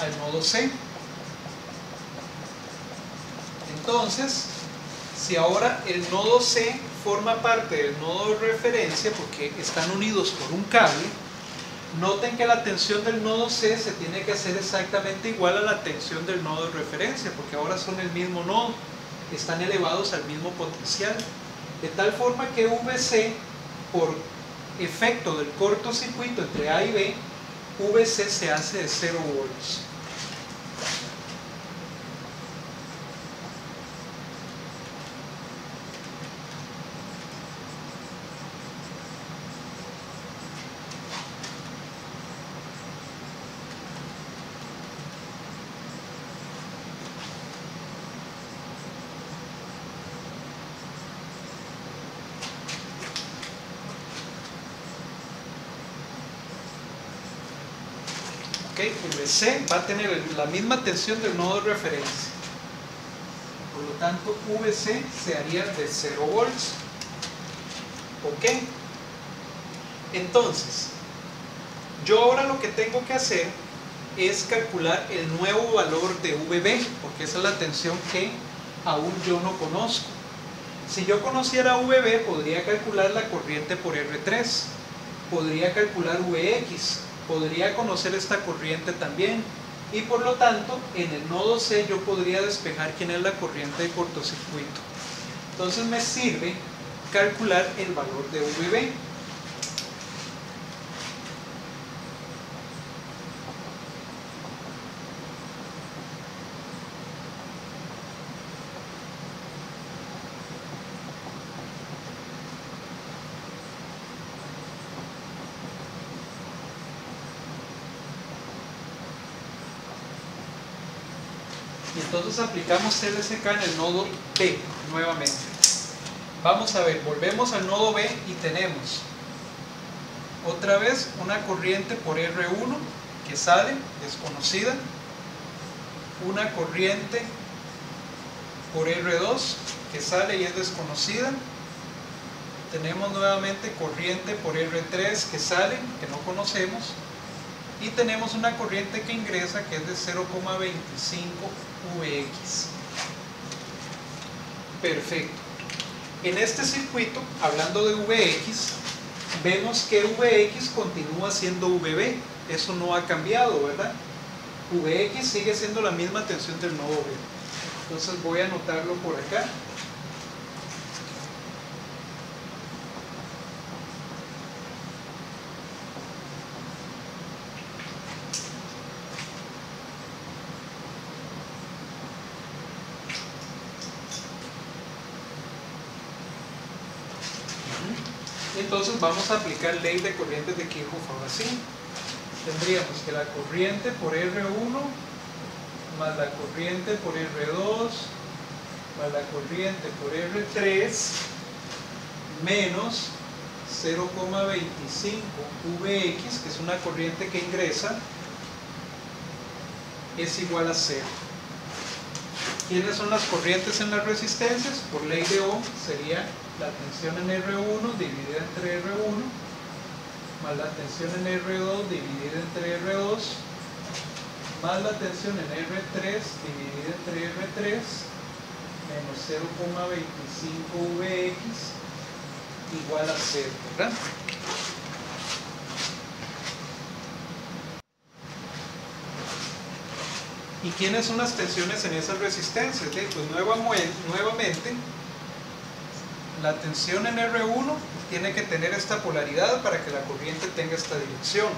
al nodo C. Entonces, si ahora el nodo C forma parte del nodo de referencia porque están unidos por un cable, noten que la tensión del nodo C se tiene que hacer exactamente igual a la tensión del nodo de referencia porque ahora son el mismo nodo, están elevados al mismo potencial, de tal forma que VC, por efecto del cortocircuito entre A y B, VC se hace de 0 volts. VC va a tener la misma tensión del nodo de referencia, por lo tanto VC se haría de 0 volts. Ok, entonces yo ahora lo que tengo que hacer es calcular el nuevo valor de VB, porque esa es la tensión que aún yo no conozco. Si yo conociera VB, podría calcular la corriente por R3, podría calcular Vx, podría conocer esta corriente también, y por lo tanto en el nodo C yo podría despejar quién es la corriente de cortocircuito. Entonces me sirve calcular el valor de VB. Y entonces aplicamos LSK en el nodo B nuevamente. Vamos a ver, volvemos al nodo B y tenemos otra vez una corriente por R1 que sale, desconocida, una corriente por R2 que sale y es desconocida, tenemos nuevamente corriente por R3 que sale, que no conocemos, y tenemos una corriente que ingresa que es de 0,25 Vx. Perfecto. En este circuito, hablando de Vx, vemos que Vx continúa siendo VB. Eso no ha cambiado, ¿verdad? Vx sigue siendo la misma tensión del nodo B. Entonces voy a anotarlo por acá. Entonces vamos a aplicar ley de corrientes de Kirchhoff ahora sí. Tendríamos que la corriente por R1 más la corriente por R2 más la corriente por R3 menos 0,25 Vx, que es una corriente que ingresa, es igual a 0. ¿Quiénes son las corrientes en las resistencias? Por ley de Ohm sería la tensión en R1 dividida entre R1 más la tensión en R2 dividida entre R2 más la tensión en R3 dividida entre R3 menos 0,25 Vx igual a 0, ¿verdad? ¿Y quiénes son las tensiones en esas resistencias? Pues nuevamente la tensión en R1 tiene que tener esta polaridad para que la corriente tenga esta dirección.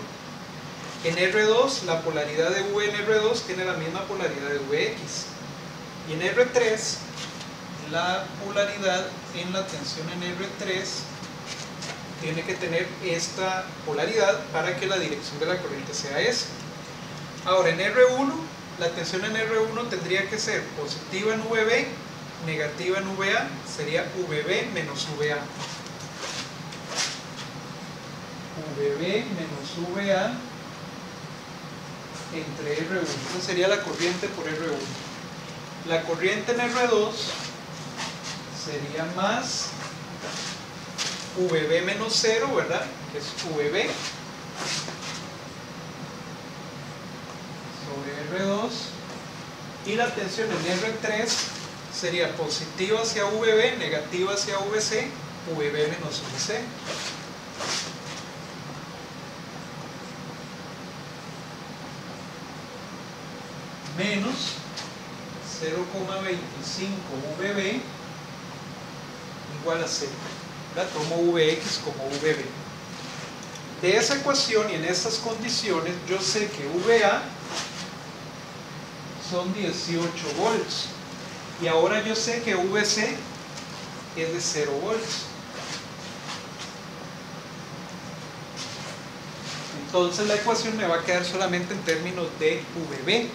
En R2, la polaridad de V en R2 tiene la misma polaridad de Vx. Y en R3, la polaridad en la tensión en R3 tiene que tener esta polaridad para que la dirección de la corriente sea esa. Ahora, en R1, la tensión en R1 tendría que ser positiva en VB, negativa en VA, sería VB menos VA. VB menos VA entre R1. Esa sería la corriente por R1. La corriente en R2 sería más VB menos 0, ¿verdad? Que es VB sobre R2. Y la tensión en R3 sería positiva hacia VB, negativa hacia VC, VB menos VC. Menos 0,25 VB igual a 0. Tomo Vx como VB. De esa ecuación y en estas condiciones yo sé que VA son 18 volts. Y ahora yo sé que VC es de 0 volts. Entonces la ecuación me va a quedar solamente en términos de VB.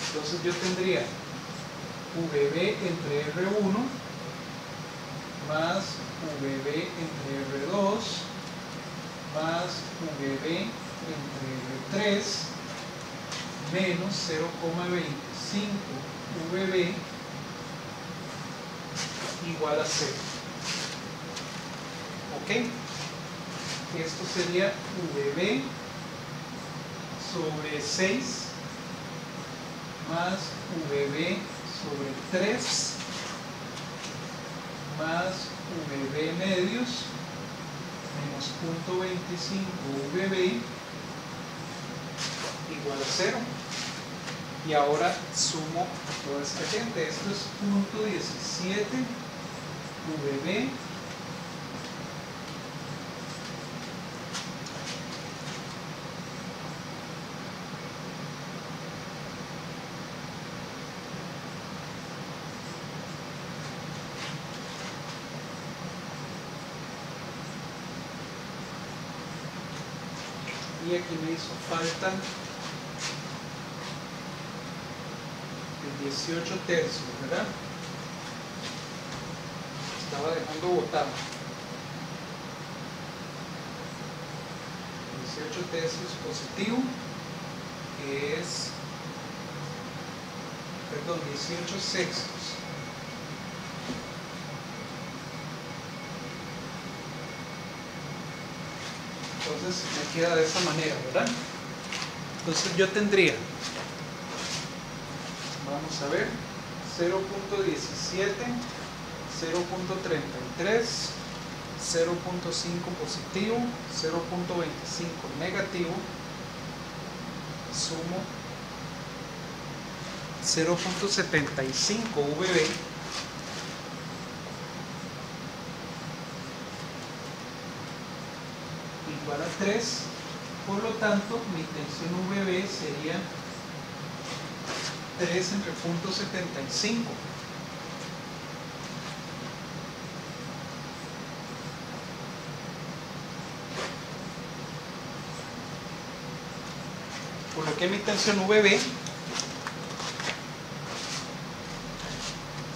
Entonces yo tendría VB entre R1 más VB entre R2 más VB entre R3 menos 0,25 VB igual a 0. ¿Ok? Esto sería VB sobre 6 más VB sobre 3 más VB medios menos 0.25 VB igual a 0. Y ahora sumo toda esta gente. Esto es 0.17 VB y aquí me hizo falta el 18 tercios, ¿verdad? Estaba dejando botado. 18 tercios positivo, que es, perdón, 18 sextos. Entonces me queda de esa manera, ¿verdad? Entonces yo tendría, vamos a ver, 0.17, 0.33, 0.5 positivo, 0.25 negativo, sumo 0.75 VB igual a 3, por lo tanto mi tensión VB sería 3 entre 0.75. Por lo que mi tensión VB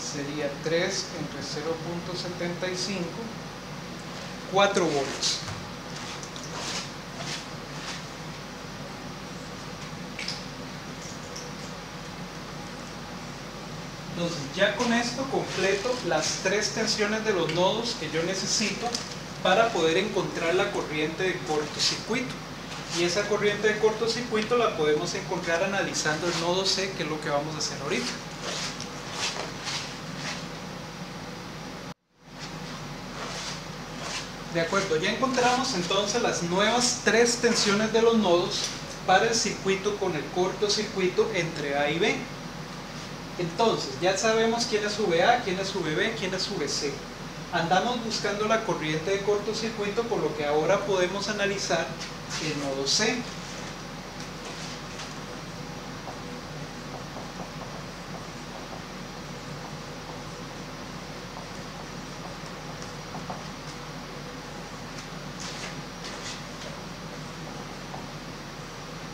sería 3 entre 0.75, 4 volts. Entonces ya con esto completo las 3 tensiones de los nodos que yo necesito para poder encontrar la corriente de cortocircuito. Y esa corriente de cortocircuito la podemos encontrar analizando el nodo C, que es lo que vamos a hacer ahorita. De acuerdo, ya encontramos entonces las nuevas 3 tensiones de los nodos para el circuito con el cortocircuito entre A y B. Entonces, ya sabemos quién es VA, quién es VB, quién es VC. Andamos buscando la corriente de cortocircuito, por lo que ahora podemos analizar el nodo C.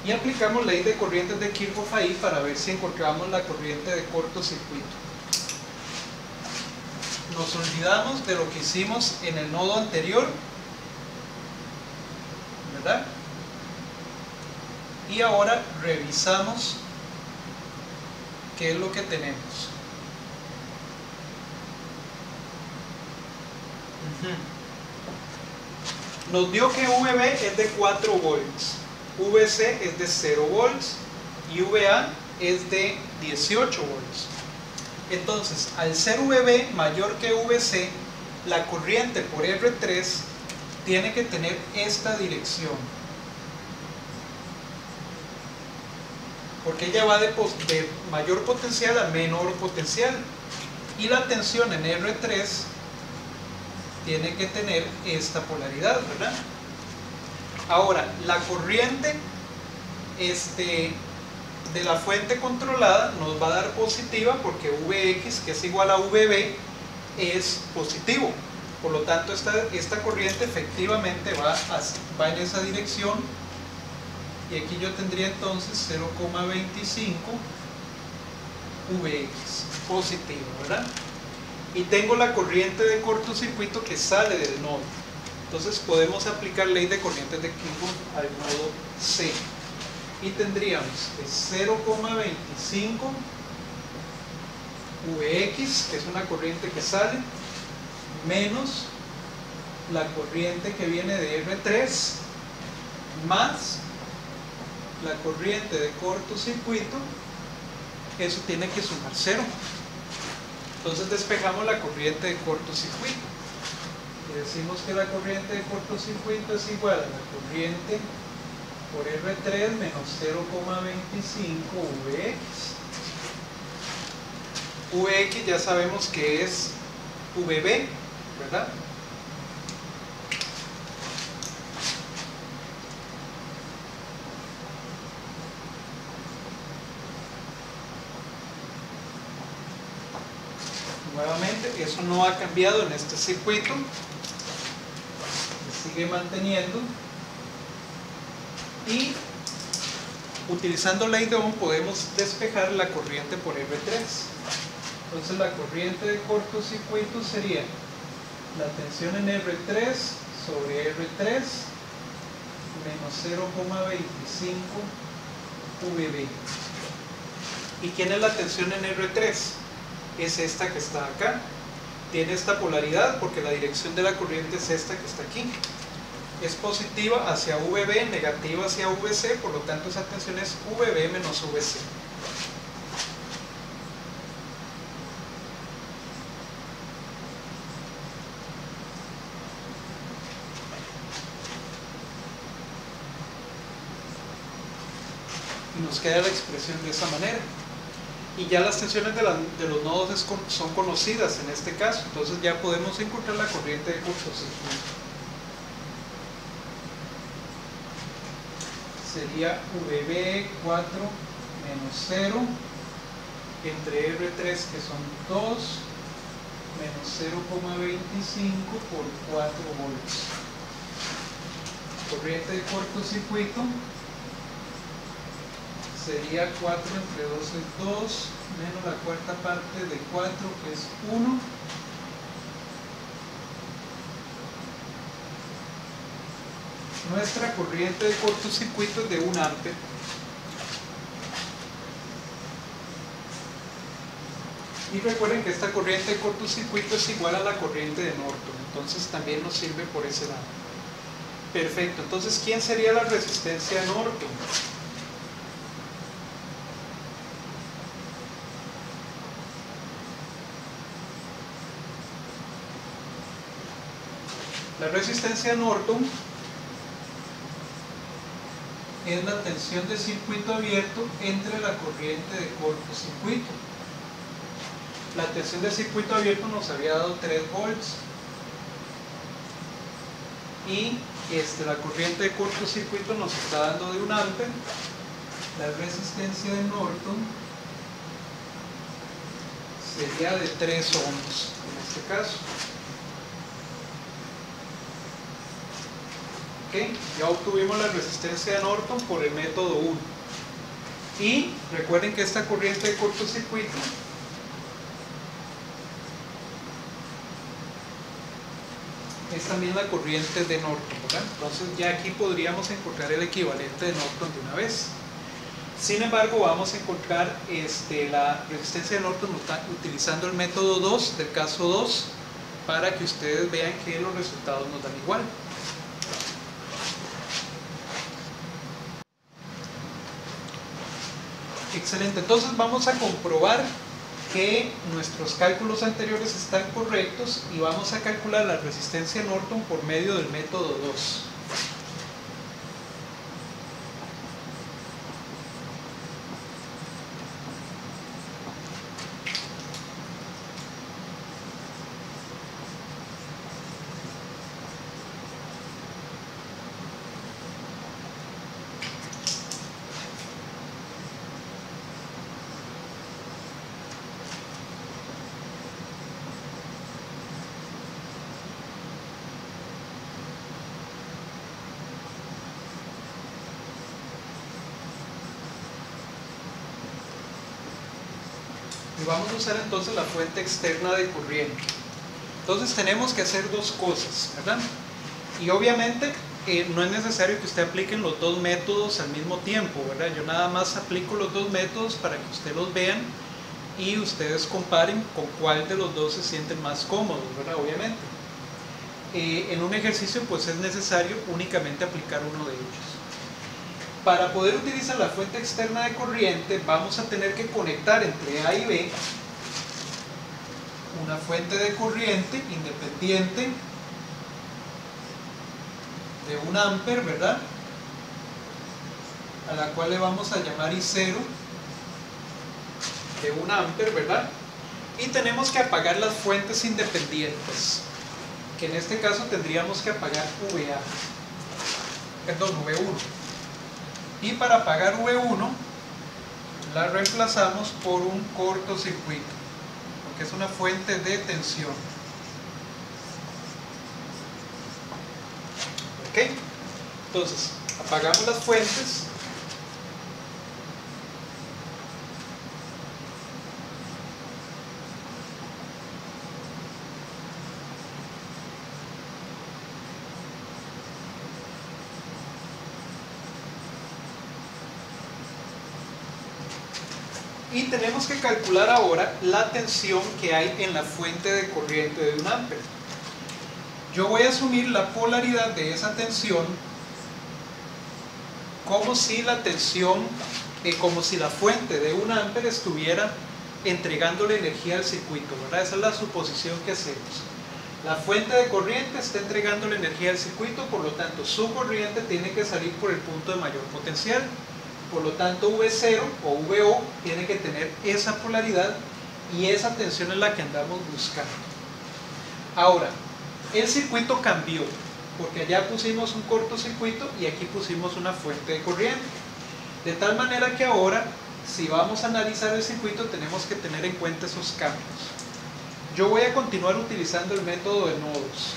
Y aplicamos ley de corrientes de Kirchhoff ahí para ver si encontramos la corriente de cortocircuito. Nos olvidamos de lo que hicimos en el nodo anterior, ¿verdad? Y ahora revisamos qué es lo que tenemos. Nos dio que VB es de 4 volts. VC es de 0 volts y VA es de 18 volts. Entonces, al ser VB mayor que VC, la corriente por R3 tiene que tener esta dirección, porque ella va de mayor potencial a menor potencial, y la tensión en R3 tiene que tener esta polaridad, ¿verdad? Ahora, la corriente de la fuente controlada nos va a dar positiva porque Vx, que es igual a Vb, es positivo. Por lo tanto, esta corriente efectivamente va en esa dirección, y aquí yo tendría entonces 0,25 Vx positivo, ¿verdad? Y tengo la corriente de cortocircuito que sale del nodo. Entonces podemos aplicar ley de corrientes de Kirchhoff al nodo C. Y tendríamos 0,25 Vx, que es una corriente que sale, menos la corriente que viene de R3, más la corriente de cortocircuito, eso tiene que sumar 0. Entonces despejamos la corriente de cortocircuito y decimos que la corriente de cortocircuito es igual a la corriente por R3 menos 0,25 Vx. Vx ya sabemos que es Vb, ¿verdad? Nuevamente, eso no ha cambiado en este circuito, se sigue manteniendo, y utilizando ley de Ohm podemos despejar la corriente por R3. Entonces la corriente de cortocircuito sería la tensión en R3 sobre R3 menos 0,25 Vb. ¿Y quién es la tensión en R3? Es esta que está acá. Tiene esta polaridad porque la dirección de la corriente es esta que está aquí. Es positiva hacia Vb, negativa hacia Vc, por lo tanto esa tensión es Vb menos Vc. Y nos queda la expresión de esa manera. Y ya las tensiones de los nodos son conocidas en este caso, entonces ya podemos encontrar la corriente de cortocircuito. Sería Vb 4 menos 0 entre R3 que son 2 menos 0,25 por 4 volts. Corriente de cortocircuito sería 4 entre 2 es 2, menos la cuarta parte de 4 que es 1. Nuestra corriente de cortocircuito es de 1 ampere. Y recuerden que esta corriente de cortocircuito es igual a la corriente de Norton, entonces también nos sirve por ese lado. Perfecto, entonces ¿quién sería la resistencia de Norton? La resistencia de Norton es la tensión de circuito abierto entre la corriente de cortocircuito. La tensión de circuito abierto nos había dado 3 volts y la corriente de cortocircuito nos está dando de 1 ampere. La resistencia de Norton sería de 3 ohms en este caso. Ya obtuvimos la resistencia de Norton por el método 1. Y recuerden que esta corriente de cortocircuito es también la corriente de Norton, ¿verdad? Entonces ya aquí podríamos encontrar el equivalente de Norton de una vez. Sin embargo, vamos a encontrar la resistencia de Norton utilizando el método 2 del caso 2 para que ustedes vean que los resultados nos dan igual. Excelente, entonces vamos a comprobar que nuestros cálculos anteriores están correctos y vamos a calcular la resistencia de Norton por medio del método 2. Y vamos a usar entonces la fuente externa de corriente. Entonces tenemos que hacer dos cosas, ¿verdad? Y obviamente no es necesario que usted aplique los dos métodos al mismo tiempo, ¿verdad? Yo nada más aplico los dos métodos para que ustedes los vean y ustedes comparen con cuál de los dos se sienten más cómodos, ¿verdad? Obviamente. En un ejercicio pues es necesario únicamente aplicar uno de ellos. Para poder utilizar la fuente externa de corriente, vamos a tener que conectar entre A y B una fuente de corriente independiente de 1 ampere, ¿verdad? A la cual le vamos a llamar I0 de 1 ampere, ¿verdad? Y tenemos que apagar las fuentes independientes, que en este caso tendríamos que apagar V1. Y para apagar V1 la reemplazamos por un cortocircuito, porque es una fuente de tensión. ¿Ok? Entonces, apagamos las fuentes. Y tenemos que calcular ahora la tensión que hay en la fuente de corriente de 1 ampere. Yo voy a asumir la polaridad de esa tensión como si la fuente de 1 ampere estuviera entregándole energía al circuito, ¿verdad? Esa es la suposición que hacemos. La fuente de corriente está entregándole energía al circuito, por lo tanto su corriente tiene que salir por el punto de mayor potencial. Por lo tanto, V0 o VO tiene que tener esa polaridad y esa tensión es la que andamos buscando. Ahora, el circuito cambió, porque allá pusimos un cortocircuito y aquí pusimos una fuente de corriente. De tal manera que ahora, si vamos a analizar el circuito, tenemos que tener en cuenta esos cambios. Yo voy a continuar utilizando el método de nodos.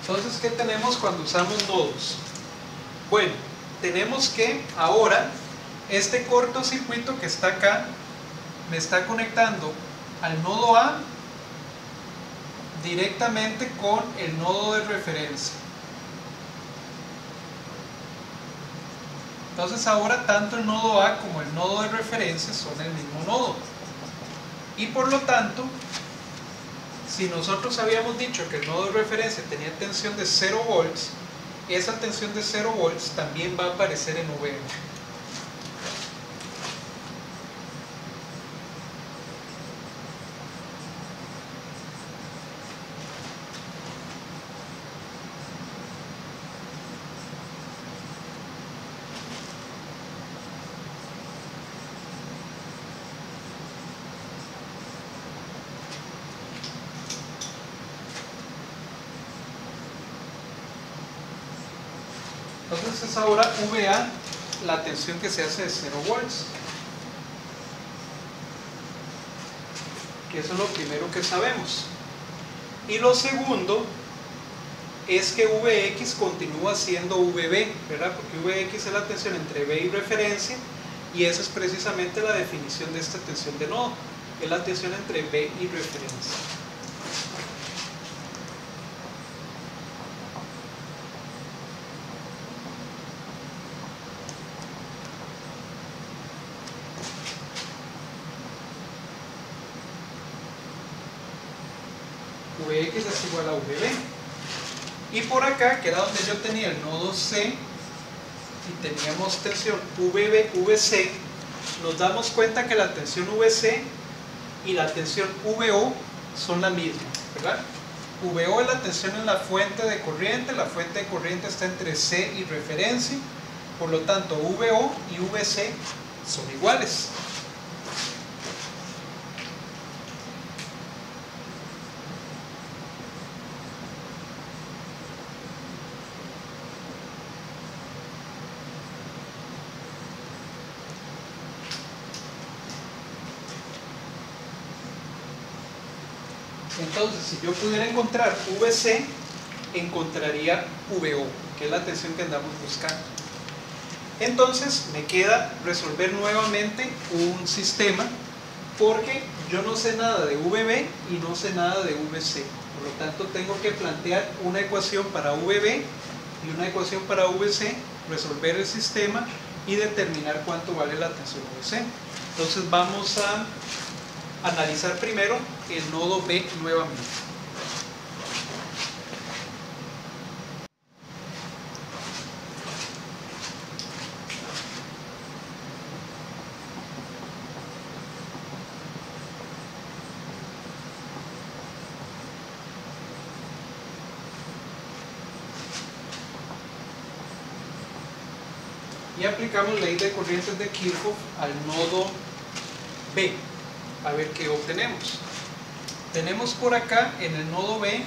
Entonces, ¿qué tenemos cuando usamos nodos? Bueno, tenemos que ahora este cortocircuito que está acá me está conectando al nodo A directamente con el nodo de referencia. Entonces ahora tanto el nodo A como el nodo de referencia son el mismo nodo. Y por lo tanto, si nosotros habíamos dicho que el nodo de referencia tenía tensión de 0 volts, esa tensión de 0 volts también va a aparecer en V1. Entonces es ahora VA la tensión que se hace de 0 volts, que eso es lo primero que sabemos. Y lo segundo es que Vx continúa siendo Vb, ¿verdad? Porque Vx es la tensión entre V y referencia, y esa es precisamente la definición de esta tensión de nodo, es la tensión entre V y referencia. Vx es igual a Vb. Y por acá, que era donde yo tenía el nodo C y teníamos tensión VC, nos damos cuenta que la tensión VC y la tensión VO son la misma, ¿verdad? VO es la tensión en la fuente de corriente está entre C y referencia, por lo tanto VO y VC son iguales. Entonces, si yo pudiera encontrar VC, encontraría VO, que es la tensión que andamos buscando. Entonces, me queda resolver nuevamente un sistema, porque yo no sé nada de VB y no sé nada de VC. Por lo tanto, tengo que plantear una ecuación para VB y una ecuación para VC, resolver el sistema y determinar cuánto vale la tensión VC. Entonces vamos a analizar primero el nodo B nuevamente. Y aplicamos ley de corrientes de Kirchhoff al nodo B, a ver qué obtenemos. Tenemos por acá en el nodo B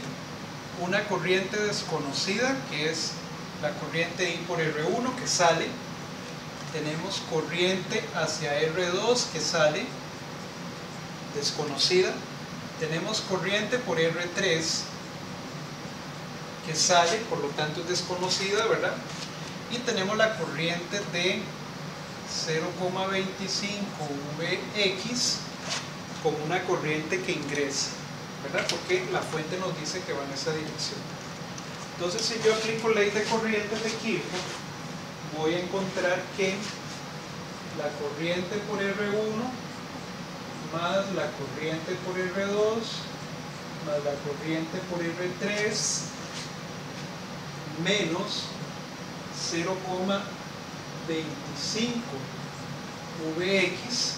una corriente desconocida, que es la corriente I por R1 que sale. Tenemos corriente hacia R2 que sale, desconocida. Tenemos corriente por R3 que sale, por lo tanto es desconocida, ¿verdad? Y tenemos la corriente de 0,25 Vx como una corriente que ingresa, ¿verdad? Porque la fuente nos dice que va en esa dirección. Entonces, si yo aplico ley de corrientes de Kirchhoff, voy a encontrar que la corriente por R1 más la corriente por R2 más la corriente por R3 menos 0,25 Vx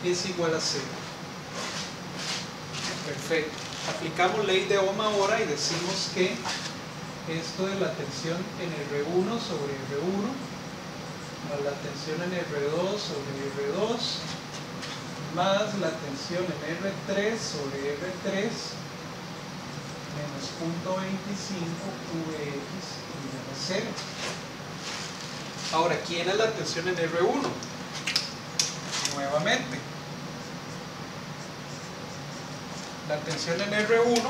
es igual a 0. Perfecto. Aplicamos ley de Ohm ahora y decimos que esto de la tensión en R1 sobre R1 más la tensión en R2 sobre R2 más la tensión en R3 sobre R3 menos 0,25 Vx igual a 0. Ahora, ¿quién es la tensión en R1? Nuevamente, la tensión en R1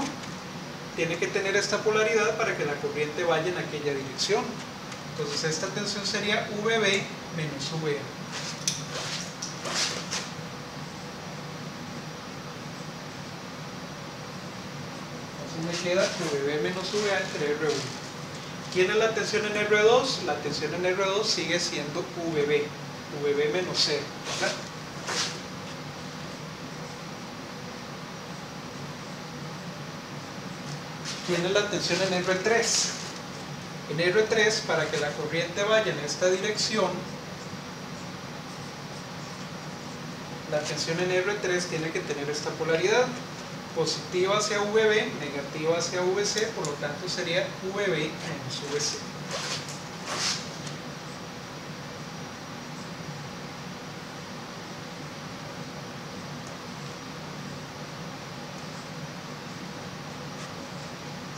tiene que tener esta polaridad para que la corriente vaya en aquella dirección. Entonces esta tensión sería VB menos VA. Me queda VB menos VA entre R1. ¿Quién es la tensión en R2? La tensión en R2 sigue siendo VB menos 0, ¿verdad? ¿Quién es la tensión en R3? En R3, para que la corriente vaya en esta dirección, la tensión en R3 tiene que tener esta polaridad. Positiva hacia VB, negativa hacia VC, por lo tanto sería VB menos VC.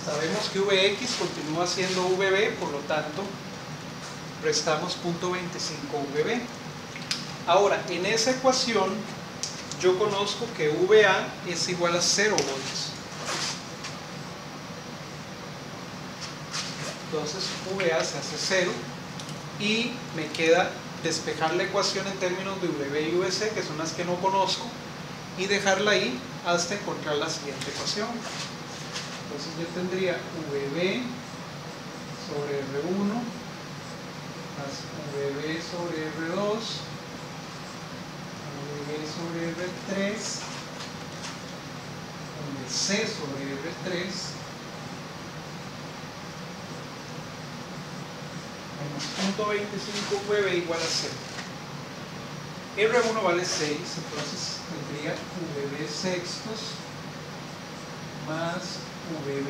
Sabemos que Vx continúa siendo VB, por lo tanto restamos 0,25 VB. Ahora, en esa ecuación yo conozco que VA es igual a 0 volts. Entonces VA se hace 0 y me queda despejar la ecuación en términos de VB y VC, que son las que no conozco, y dejarla ahí hasta encontrar la siguiente ecuación. Entonces yo tendría VB sobre R1 más VB sobre R2 sobre R3 C sobre R3 menos 0,25 VB igual a 0. R1 vale 6, entonces tendría VB sextos más VB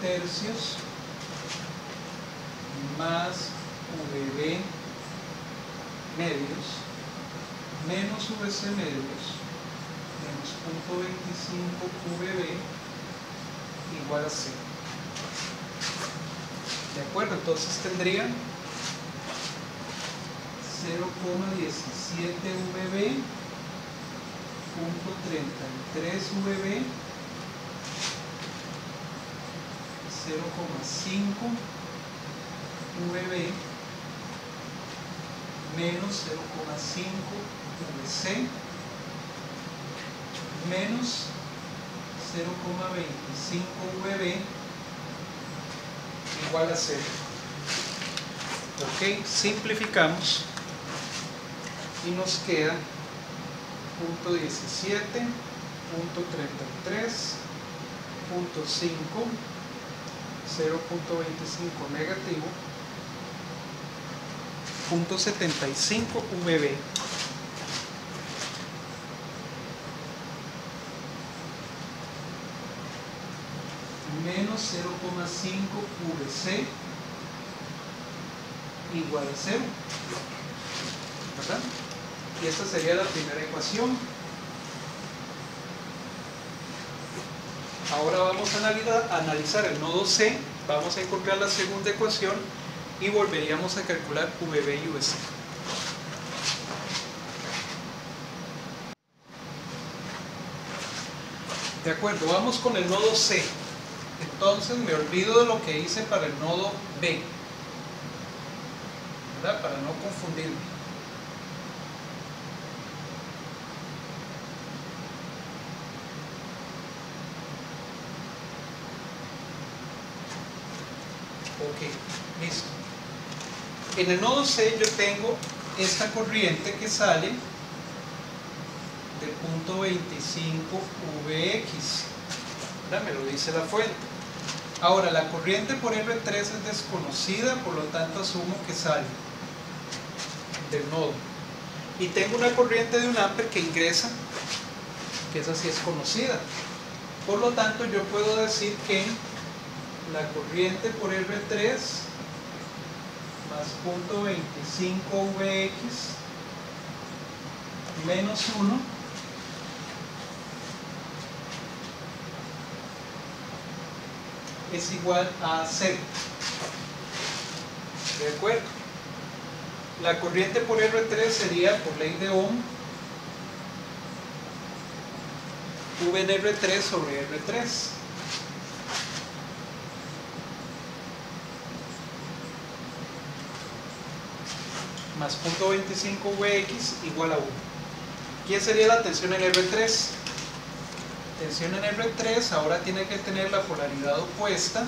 tercios más VB medios menos VC medios menos 0,25 VB igual a 0. ¿De acuerdo? Entonces tendría 0,17 VB, 0,33 VB, 0,5 VB menos 0,5 VC menos 0,25 VB igual a 0. Ok, simplificamos y nos queda punto 17, punto 33, punto 5, 0.25 negativo, punto 75 VB. Menos 0,5 VC igual a 0, ¿verdad? Y esta sería la primera ecuación. Ahora vamos a analizar el nodo C, vamos a encontrar la segunda ecuación y volveríamos a calcular VB y VC. De acuerdo, vamos con el nodo C. Entonces me olvido de lo que hice para el nodo B, ¿verdad? Para no confundirme. Ok, listo. En el nodo C yo tengo esta corriente que sale del punto 25 Vx, ¿verdad? Me lo dice la fuente. Ahora, la corriente por R3 es desconocida, por lo tanto asumo que sale del nodo. Y tengo una corriente de 1 amper que ingresa, que esa sí es conocida. Por lo tanto, yo puedo decir que la corriente por R3 más punto 25 Vx menos 1 es igual a 0. ¿De acuerdo? La corriente por R3 sería, por ley de Ohm, V de R3 sobre R3. Más punto 25 Vx igual a 1. ¿Quién sería la tensión en R3? Tensión en R3 ahora tiene que tener la polaridad opuesta,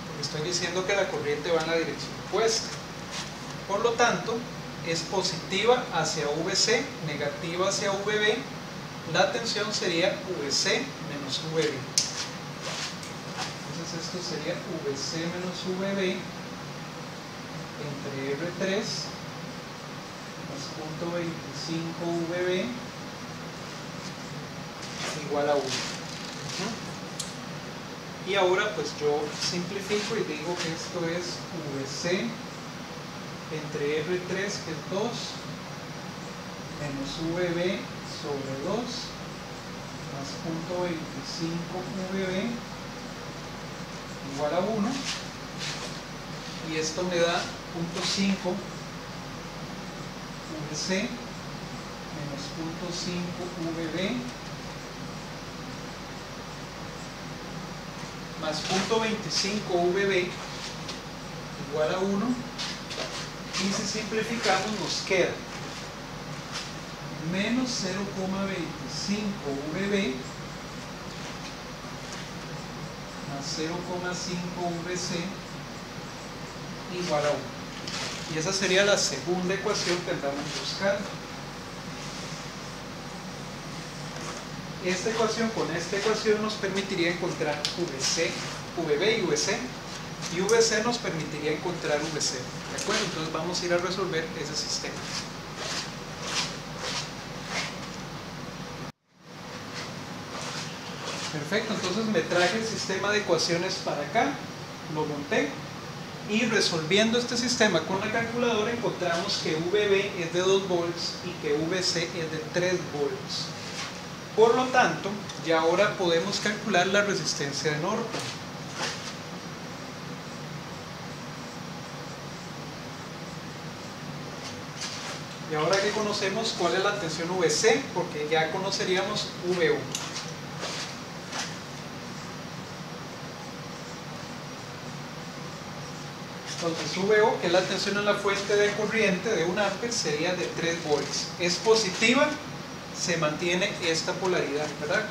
porque estoy diciendo que la corriente va en la dirección opuesta. Por lo tanto, es positiva hacia VC, negativa hacia VB. La tensión sería VC menos VB. Entonces esto sería VC menos VB entre R3 más punto 25 VB igual a 1. Y ahora pues yo simplifico y digo que esto es VC entre R3, que es 2, menos VB sobre 2, más punto 25 VB igual a 1, y esto me da punto 5 VC menos punto 5 VB más punto 25 VB igual a 1, y si simplificamos nos queda menos 0,25 VB más 0,5 VC igual a 1. Y esa sería la segunda ecuación que andamos buscando. Esta ecuación con esta ecuación nos permitiría encontrar VC, VB y VC, y VC nos permitiría encontrar VC. ¿De acuerdo? Entonces vamos a ir a resolver ese sistema. Perfecto, entonces me traje el sistema de ecuaciones para acá, lo monté, y resolviendo este sistema con la calculadora encontramos que VB es de 2 volts y que VC es de 3 volts. Por lo tanto, ya ahora podemos calcular la resistencia de Norton. Y ahora que conocemos cuál es la tensión VC, porque ya conoceríamos VO. Entonces VO, que es la tensión en la fuente de corriente de 1 amper, sería de 3 volts. Es positiva, se mantiene esta polaridad, ¿verdad?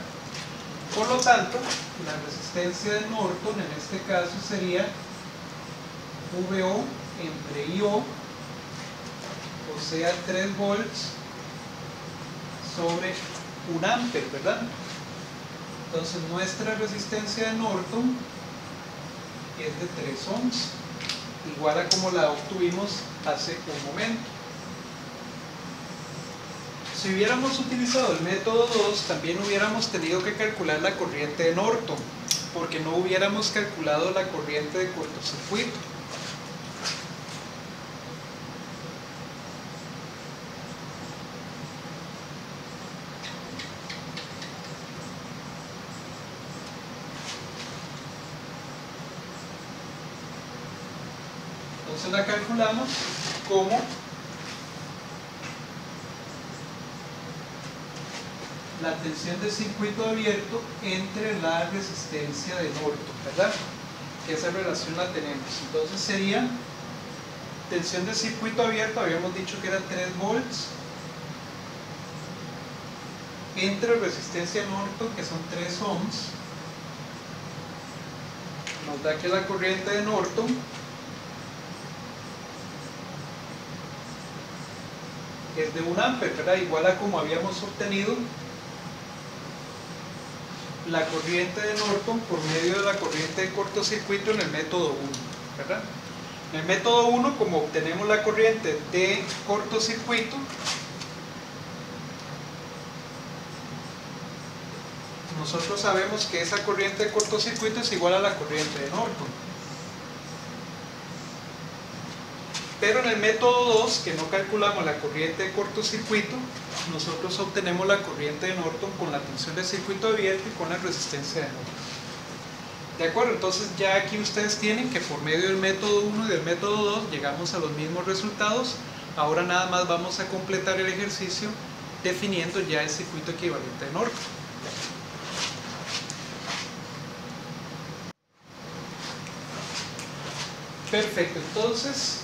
Por lo tanto, la resistencia de Norton en este caso sería VO entre IO, o sea 3 volts sobre 1 ampere, ¿verdad? Entonces nuestra resistencia de Norton es de 3 ohms, igual a como la obtuvimos hace un momento. Si hubiéramos utilizado el método 2, también hubiéramos tenido que calcular la corriente de Norton, porque no hubiéramos calculado la corriente de cortocircuito. Entonces la calculamos como la tensión de circuito abierto entre la resistencia de Norton, ¿verdad? Que esa relación la tenemos. Entonces sería tensión de circuito abierto, habíamos dicho que era 3 volts, entre resistencia de Norton, que son 3 ohms, nos da que la corriente de Norton es de 1 ampere, ¿verdad? Igual a como habíamos obtenido la corriente de Norton por medio de la corriente de cortocircuito en el método 1, ¿verdad? En el método 1, como obtenemos la corriente de cortocircuito, nosotros sabemos que esa corriente de cortocircuito es igual a la corriente de Norton. Pero en el método 2, que no calculamos la corriente de cortocircuito, nosotros obtenemos la corriente de Norton con la tensión de circuito abierto y con la resistencia de Norton. ¿De acuerdo? Entonces ya aquí ustedes tienen que por medio del método 1 y del método 2 llegamos a los mismos resultados. Ahora nada más vamos a completar el ejercicio definiendo ya el circuito equivalente de Norton. Perfecto, entonces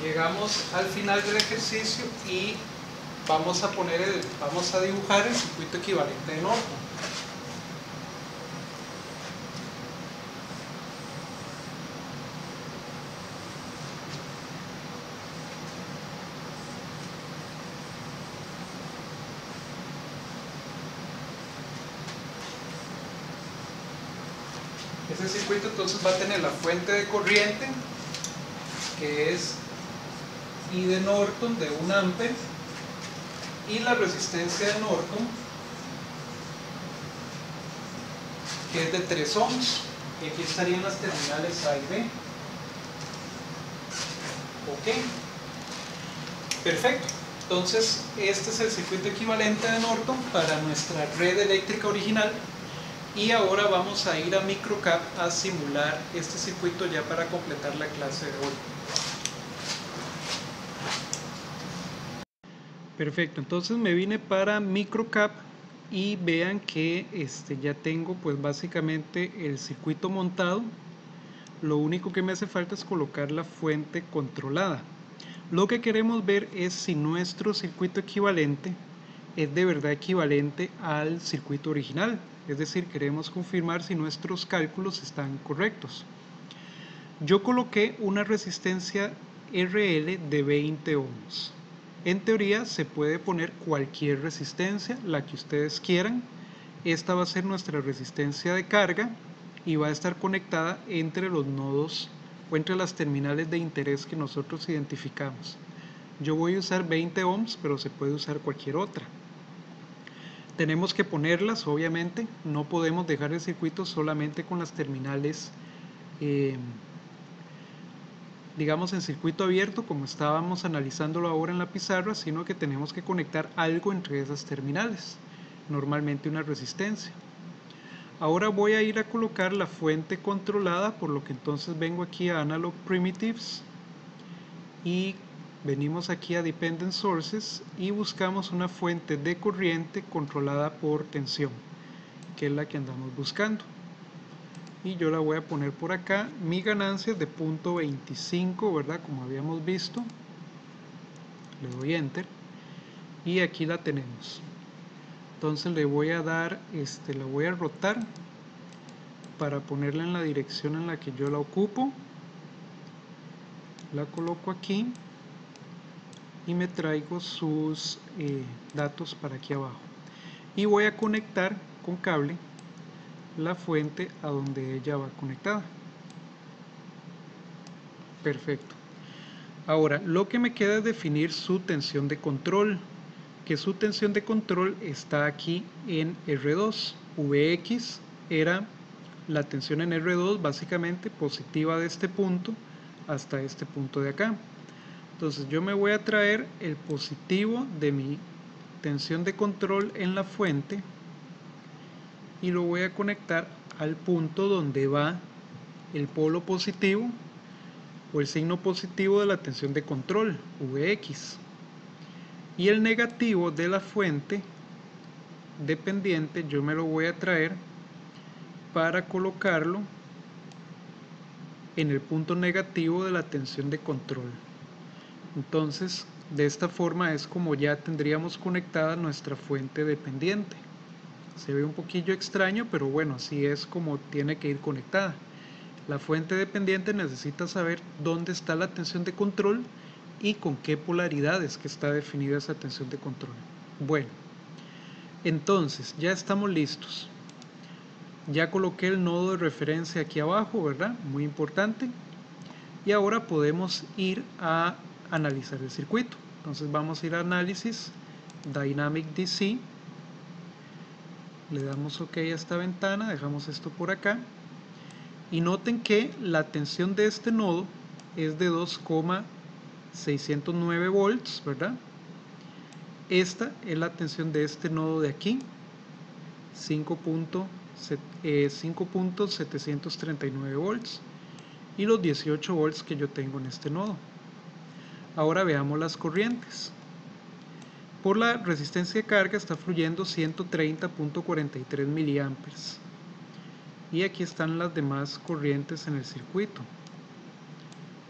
llegamos al final del ejercicio y vamos a dibujar el circuito equivalente de Norton. Ese circuito entonces va a tener la fuente de corriente, que es I de Norton de 1 ampere, y la resistencia de Norton, que es de 3 ohms, y aquí estarían las terminales A y B. Ok, perfecto. Entonces este es el circuito equivalente de Norton para nuestra red eléctrica original, y ahora vamos a ir a Microcap a simular este circuito ya para completar la clase de hoy. Perfecto, entonces me vine para Microcap y vean que ya tengo pues básicamente el circuito montado. Lo único que me hace falta es colocar la fuente controlada. Lo que queremos ver es si nuestro circuito equivalente es de verdad equivalente al circuito original. Es decir, queremos confirmar si nuestros cálculos están correctos. Yo coloqué una resistencia RL de 20 ohms. En teoría se puede poner cualquier resistencia, la que ustedes quieran. Esta va a ser nuestra resistencia de carga y va a estar conectada entre los nodos o entre las terminales de interés que nosotros identificamos. Yo voy a usar 20 ohms, pero se puede usar cualquier otra. Tenemos que ponerlas, obviamente, no podemos dejar el circuito solamente con las terminales digamos en circuito abierto como estábamos analizándolo ahora en la pizarra, sino que tenemos que conectar algo entre esas terminales, normalmente una resistencia. Ahora voy a ir a colocar la fuente controlada, por lo que entonces vengo aquí a Analog Primitives y venimos aquí a Dependent Sources y buscamos una fuente de corriente controlada por tensión, que es la que andamos buscando. Y yo la voy a poner por acá, mi ganancia es de 0.25, ¿verdad? Como habíamos visto. Le doy Enter y aquí la tenemos. Entonces le voy a dar, la voy a rotar para ponerla en la dirección en la que yo la ocupo. La coloco aquí y me traigo sus datos para aquí abajo. Y voy a conectar con cable la fuente a donde ella va conectada. Perfecto. Ahora lo que me queda es definir su tensión de control, que su tensión de control está aquí en R2. Vx era la tensión en R2 básicamente positiva de este punto hasta este punto de acá. Entonces yo me voy a traer el positivo de mi tensión de control en la fuente y lo voy a conectar al punto donde va el polo positivo o el signo positivo de la tensión de control, Vx. Y el negativo de la fuente dependiente yo me lo voy a traer para colocarlo en el punto negativo de la tensión de control. Entonces de esta forma es como ya tendríamos conectada nuestra fuente dependiente. Se ve un poquillo extraño, pero bueno, así es como tiene que ir conectada. La fuente dependiente necesita saber dónde está la tensión de control y con qué polaridades que está definida esa tensión de control. Bueno, entonces ya estamos listos. Ya coloqué el nodo de referencia aquí abajo, ¿verdad? Muy importante. Y ahora podemos ir a analizar el circuito. Entonces vamos a ir a análisis, Dynamic DC. Le damos OK a esta ventana, dejamos esto por acá. Y noten que la tensión de este nodo es de 2,609 volts, ¿verdad? Esta es la tensión de este nodo de aquí, 5.739 volts, y los 18 volts que yo tengo en este nodo. Ahora veamos las corrientes. Por la resistencia de carga está fluyendo 130.43 miliamperes. Y aquí están las demás corrientes en el circuito.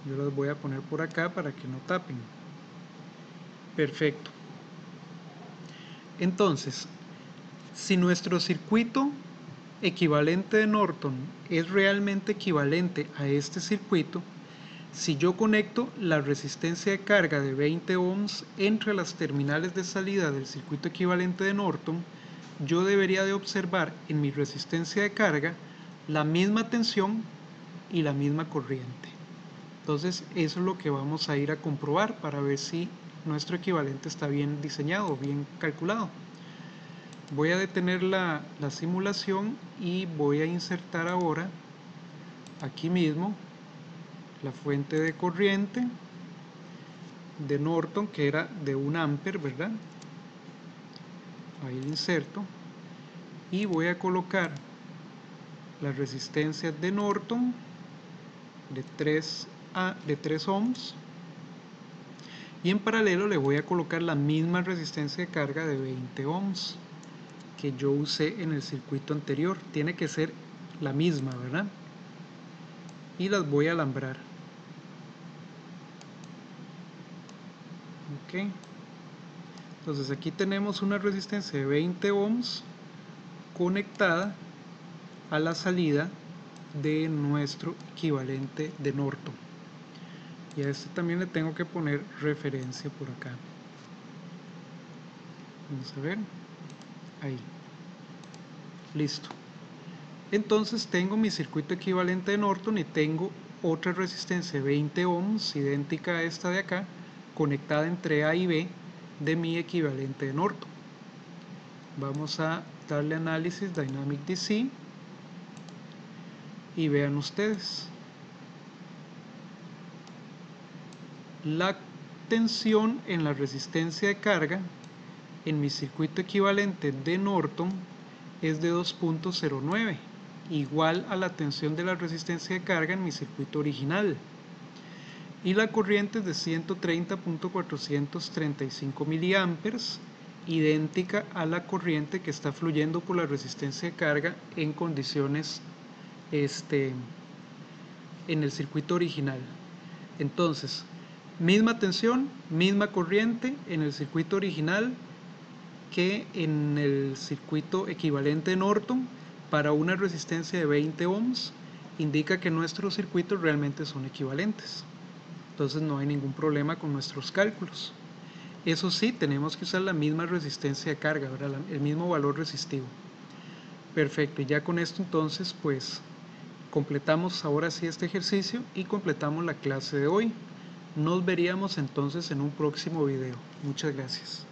Yo las voy a poner por acá para que no tapen. Perfecto. Entonces, si nuestro circuito equivalente de Norton es realmente equivalente a este circuito, si yo conecto la resistencia de carga de 20 ohms entre las terminales de salida del circuito equivalente de Norton, yo debería de observar en mi resistencia de carga la misma tensión y la misma corriente. Entonces eso es lo que vamos a ir a comprobar para ver si nuestro equivalente está bien diseñado, bien calculado. Voy a detener la simulación y voy a insertar ahora aquí mismo la fuente de corriente de Norton, que era de 1 ampere, ¿verdad? Ahí lo inserto y voy a colocar las resistencias de Norton de 3 ohms, y en paralelo le voy a colocar la misma resistencia de carga de 20 ohms que yo usé en el circuito anterior. Tiene que ser la misma, ¿verdad? Y las voy a alambrar. Ok. Entonces aquí tenemos una resistencia de 20 ohms conectada a la salida de nuestro equivalente de Norton. Y a este también le tengo que poner referencia por acá. Vamos a ver. Ahí. Listo. Entonces tengo mi circuito equivalente de Norton y tengo otra resistencia de 20 ohms idéntica a esta de acá, conectada entre A y B de mi equivalente de Norton. Vamos a darle análisis Dynamic DC y vean ustedes. La tensión en la resistencia de carga en mi circuito equivalente de Norton es de 2.09, igual a la tensión de la resistencia de carga en mi circuito original, y la corriente es de 130.435 miliamperes, idéntica a la corriente que está fluyendo por la resistencia de carga en condiciones en el circuito original. Entonces, misma tensión, misma corriente en el circuito original, que en el circuito equivalente Norton, para una resistencia de 20 ohms, indica que nuestros circuitos realmente son equivalentes. Entonces no hay ningún problema con nuestros cálculos. Eso sí, tenemos que usar la misma resistencia de carga, ¿verdad? El mismo valor resistivo. Perfecto, y ya con esto entonces pues completamos ahora sí este ejercicio y completamos la clase de hoy. Nos veríamos entonces en un próximo video. Muchas gracias.